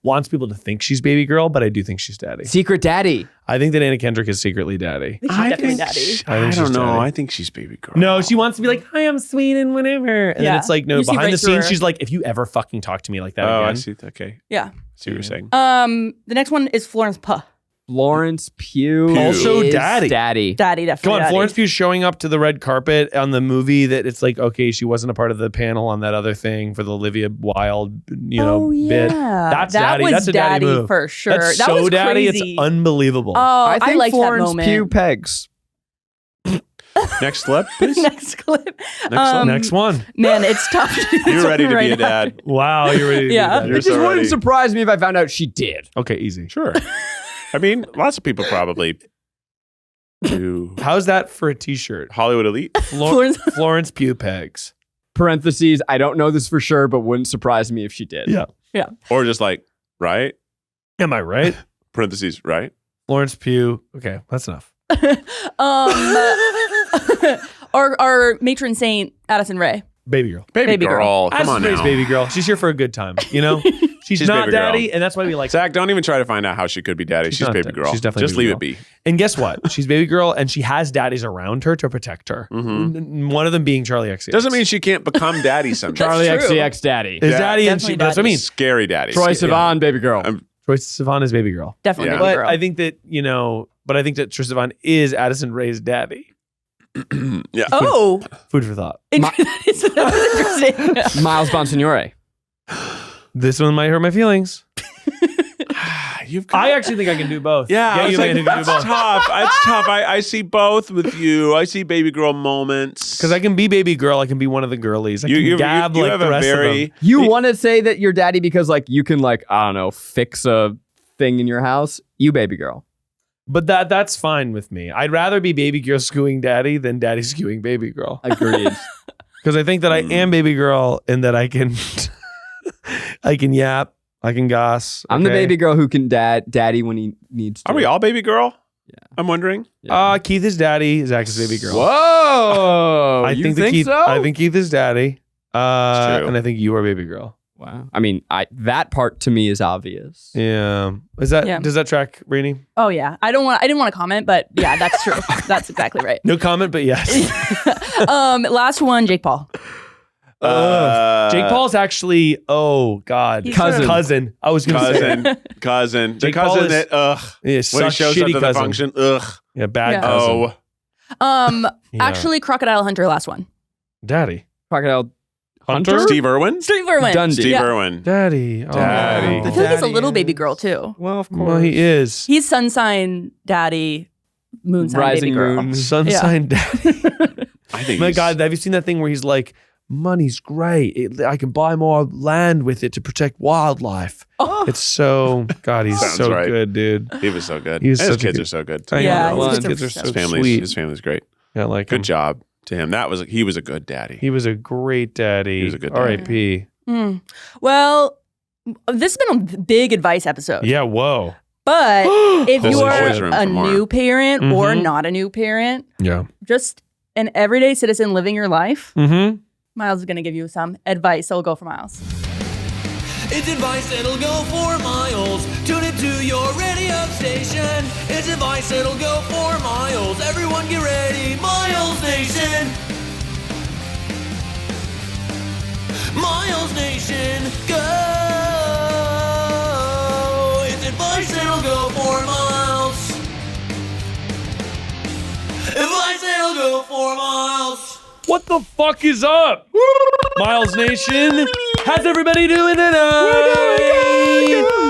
A: wants people to think she's baby girl, but I do think she's daddy.
D: Secret daddy.
A: I think that Anna Kendrick is secretly daddy.
B: She's definitely daddy.
A: I think
C: I
A: she's
C: don't know.
A: daddy.
C: I think she's baby girl.
A: No, she wants to be like, hi, I'm sweet and whatever. And then
B: Yeah.
A: it's like, no,
B: You see
A: behind
B: right
A: the
B: through
A: scenes,
B: her.
A: she's like, if you ever fucking talk to me like that
C: Oh, I
A: again.
C: see. Okay.
B: Yeah.
C: See what you're saying.
B: The next one is Florence Puh.
D: Florence Pugh.
A: Also
D: is
A: daddy.
D: Daddy.
B: Daddy,
A: Come
B: definitely.
A: on,
B: daddy.
A: Florence Pugh showing up to the red carpet on the movie that it's like, okay, she wasn't a part of the panel on that other thing for the Olivia Wilde,
B: Oh,
A: bit.
B: yeah.
A: That's
B: that
A: daddy.
B: was
A: That's a daddy move.
B: for sure.
A: That's
B: that
A: so
B: was
A: daddy.
B: crazy.
A: It's unbelievable.
B: Oh,
D: I think
B: liked
D: Florence
B: that moment.
D: Pugh pegs.
C: Next clip, please.
B: Next clip.
A: Next one.
B: Man, it's tough to do this
C: You're ready
B: one
C: to be
B: right
C: a
B: now.
C: dad.
A: Wow, you're ready to
B: Yeah.
A: do
C: You're
D: It just
C: so
D: wouldn't
C: ready.
D: surprise me if I found out she did.
A: that. Okay, easy.
C: Sure. I mean, lots of people probably do.
A: How's that for a t-shirt?
C: Hollywood Elite.
B: Florence-
A: Florence Pugh pegs.
D: Parentheses, I don't know this for sure, but wouldn't surprise me if she did.
A: Yeah.
C: Or just like, right?
A: Am I right?
C: Parentheses, right?
A: Florence Pugh. Okay, that's enough.
B: our matron saint Addison Rae.
A: Baby girl.
C: Baby,
B: Baby girl.
C: girl. Come
A: Addison
C: on
A: Rae's
C: now.
A: baby girl. She's here for a good time, you know? She's
C: She's
A: not
C: baby girl.
A: daddy, and that's why we like
C: Zach, don't even try to find out how she could be daddy. She's
A: not
C: baby
A: daddy.
C: girl.
A: She's definitely
C: Just
A: baby
C: leave
A: girl.
C: it be.
A: And guess what? She's baby girl, and she has daddies around her to protect her. One of them being Charlie XCX.
C: Doesn't mean she can't become daddy someday.
D: Charlie
B: That's true.
D: XCX daddy.
A: is
C: Yeah.
A: daddy, and
B: Definitely
A: that's what I mean.
C: Scary daddy.
D: Troy Sivan, baby girl.
A: Troy Sivan is baby girl.
B: Definitely
C: Yeah.
B: baby
A: But
B: girl.
A: I think that but I think that Troy Sivan is Addison Rae's daddy.
C: Yeah.
B: oh,
A: Food for thought.
B: that's interesting.
D: Miles Bonsignore.
A: This one might hurt my feelings.
C: You've got
A: I actually think I can do both.
C: Yeah,
A: Get
C: I was
A: you a
C: like,
A: man who can do
C: that's
A: both.
C: tough. It's tough. I see both with you. I see baby girl moments.
A: Because I can be baby girl, I can be one of the girlies. I can
C: you
A: gab
C: you
A: like
C: have
A: the
C: a
A: rest of
C: very
A: them.
D: You want to say that you're daddy because like you can like, I don't know, fix a thing in your house? You baby girl.
A: But that's fine with me. I'd rather be baby girl skewing daddy than daddy skewing baby girl.
D: Agreed.
A: Because I think that I am baby girl and that I can I can yap, I can goss.
D: I'm the
A: okay?
D: baby girl who can daddy when he needs to.
C: Are we all baby girl?
D: Yeah.
C: I'm wondering.
A: Keith is daddy, Zach is baby girl.
D: Whoa.
A: I
D: you
A: think,
D: think
A: Keith,
D: so?
A: I think Keith is daddy.
C: true.
A: And I think you are baby girl.
D: Wow. I mean, that part to me is obvious.
A: Yeah. Does that track, Rainie?
B: Oh yeah, I didn't want to comment, but yeah, that's true. That's exactly right.
A: No comment, but yes.
B: Last one, Jake Paul.
A: Jake Paul's actually, oh God.
B: He's
A: Cousin. I was going to say.
C: cousin. The
A: Jake Paul
C: cousin
A: is-
C: that, ugh.
A: Yeah,
C: When he
A: such
C: shows up
A: shitty
C: to the
A: cousin.
C: function, ugh.
A: Yeah, bad
B: Yeah.
A: cousin.
C: Oh.
A: Yeah.
B: Actually, Crocodile Hunter, last one.
A: Daddy.
D: Crocodile
A: Hunter?
C: Steve Irwin?
B: Steve Irwin.
D: Dundee.
C: Steve
B: Yeah.
C: Irwin.
A: Daddy. Oh,
C: Daddy.
B: I feel like he's a little baby girl too.
D: Well, of course.
A: Well, he is.
B: He's sun sign daddy, moon sign
D: Rising
B: baby girl.
D: moon.
A: Sunshine Daddy.
C: I think
A: My
C: he's-
A: God, have you seen that thing where he's like, money's great. I can buy more land with it to protect wildlife.
B: Oh.
A: It's so, God, he's
C: Sounds
A: so
C: right.
A: good, dude.
C: He was so good.
A: He was
C: And his
A: such a
C: kids
A: good-
C: are so good.
A: I
B: Yeah,
A: know.
B: his
A: His
B: kids
A: kids
B: are
A: are
B: so
A: so
C: His
A: sweet.
C: family's great.
A: Yeah, like
C: Good
A: him.
C: job to him. He was a good daddy.
A: He was a great daddy.
C: He was a good daddy.
A: R.I.P.
B: Well, this has been a big advice episode.
A: Yeah, whoa.
B: But if
C: There's
B: you
C: always
B: are
C: room
B: a
C: for more.
B: new parent or
A: Mhm.
B: not a new parent,
A: Yeah.
B: just an everyday citizen living your life,
A: Mm-hmm.
B: Miles is going to give you some advice. So we'll go for Miles.
E: It's advice that'll go for miles. Tune it to your radio station. It's advice that'll go for miles. Everyone get ready, Miles Nation. Miles Nation, go. It's advice that'll go for miles. Advice that'll go for miles.
A: What the fuck is up? Miles Nation. How's everybody doing tonight?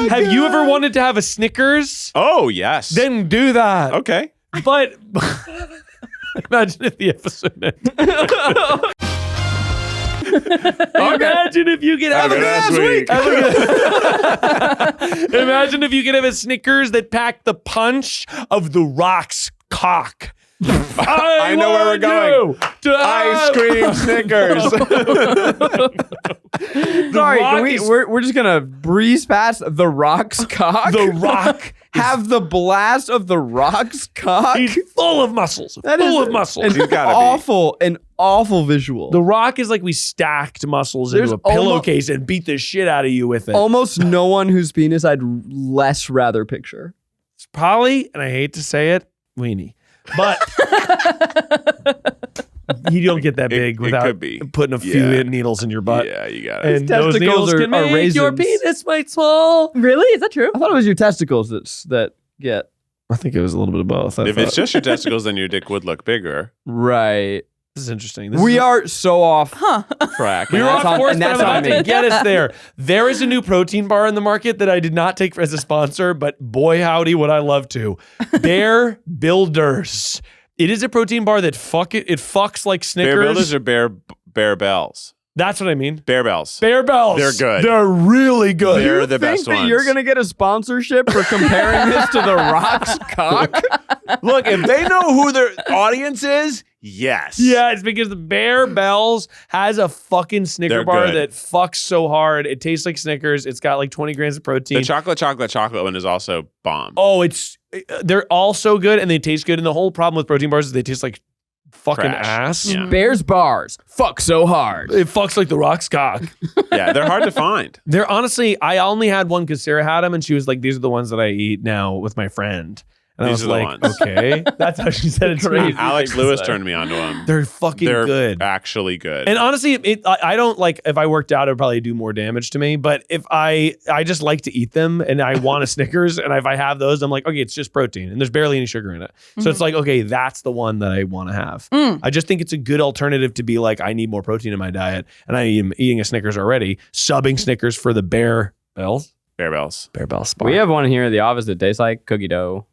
A: Have you ever wanted to have a Snickers?
C: Oh, yes.
A: Then do that.
C: Okay.
A: But imagine if the episode ended. Imagine if you could have
C: Have a good ass week.
A: Imagine if you could have a Snickers that packed the punch of the Rock's cock.
C: I know where we're going. Ice cream Snickers.
D: Sorry,
A: Rock
D: can we,
A: is-
D: we're just gonna breeze past the Rock's cock.
A: The Rock
D: Have the blast of the Rock's cock.
A: He's full of muscles.
D: That
A: full
D: is
A: of muscles.
C: He's gotta be.
D: an awful visual.
A: The Rock is like we stacked muscles
D: There's
A: into a pillowcase and beat the shit out of you with it.
D: Almost no one whose penis I'd less rather picture.
A: It's probably, and I hate to say it, weenie. But you don't get that big
C: It
A: without
C: could be.
A: putting a few
C: Yeah.
A: needles in your butt.
C: Yeah, you got it.
A: And those
D: testicles
A: needles
D: are-
A: can
D: are
A: make your
D: raisins.
A: penis quite small.
B: Really? Is that true?
D: I thought it was your testicles that get
A: I think it was a little bit of both.
C: If it's just your testicles, then your dick would look bigger.
D: right.
A: this is interesting. This
D: We
A: is
D: are so off
B: Huh.
D: track.
A: We
D: and
A: were
D: that's
A: off
D: on-
A: course,
D: and
A: but
D: that's
A: I'm
D: on
A: about
D: me.
A: to get us there. There is a new protein bar in the market that I did not take as a sponsor, but boy howdy would I love to. Bear Builders. It is a protein bar that it fucks like Snickers.
C: Bear Builders or Bear Bells?
A: That's what I mean.
C: Bear Bells.
A: Bear Bells.
C: They're good.
A: They're really good.
C: They're
D: You
C: the
D: think
C: best
D: that
C: ones.
D: you're gonna get a sponsorship for comparing this to the Rock's cock?
C: Look, if they know who their audience is, yes.
A: Yeah, it's because the Bear Bells has a fucking Snicker
C: They're
A: bar
C: good.
A: that fucks so hard. It tastes like Snickers. It's got like 20 grams of protein.
C: The chocolate one is also bomb.
A: they're all so good and they taste good. And the whole problem with protein bars is they taste like fucking
C: Crash.
A: ass.
C: Yeah.
D: Bears bars. Fuck so hard.
A: It fucks like the rock's cock.
C: Yeah, they're hard to find.
A: They're honestly, I only had one because Sarah had them, and she was like, "These are the ones that I eat now with my friend." And
C: These
A: I
C: are
A: was
C: the
A: like,
C: ones.
A: "Okay, that's how she said it to me."
C: Alex Lewis turned me onto them.
A: They're fucking
C: They're
A: good.
C: actually good.
A: And honestly, I don't like, if I worked out, it would probably do more damage to me. But if I just like to eat them, and I want a Snickers, and if I have those, I'm like, okay, it's just protein, and there's barely any sugar in it. So it's like, okay, that's the one that I want to have. I just think it's a good alternative to be like, I need more protein in my diet, and I am eating a Snickers already, subbing Snickers for the Bear Bells.
C: Bear Bells.
A: Bear Bells.
D: We have one here at the office that tastes like cookie dough.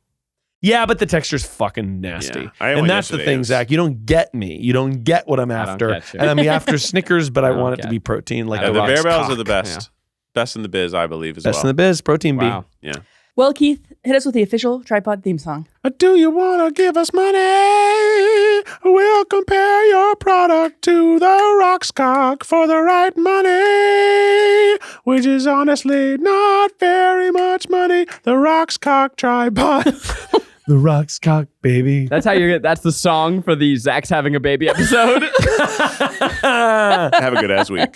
A: Yeah, but the texture's fucking nasty.
C: Yeah. I ate
A: And
C: one
A: that's the
C: yesterday.
A: thing, Zach. You don't get me. You don't get what I'm after.
D: get you.
A: And I'm after Snickers, but I
D: don't
A: want it to
D: get
A: be protein like
C: Yeah,
A: the
C: the
A: rock's
C: Bear Bells
A: cock.
C: are the best. Best in the biz, I believe, as
A: Best in
C: well.
A: the biz, protein
D: Wow.
A: B.
C: Yeah.
B: Well, Keith, hit us with the official Tripod theme song.
C: Do you want to give us money? We'll compare your product to the rock's cock for the right money, which is honestly not very much money. The rock's cock tripod.
A: The rock's cock, baby.
D: That's how you're. That's the song for the Zach's having a baby episode.
C: Have a good ass week.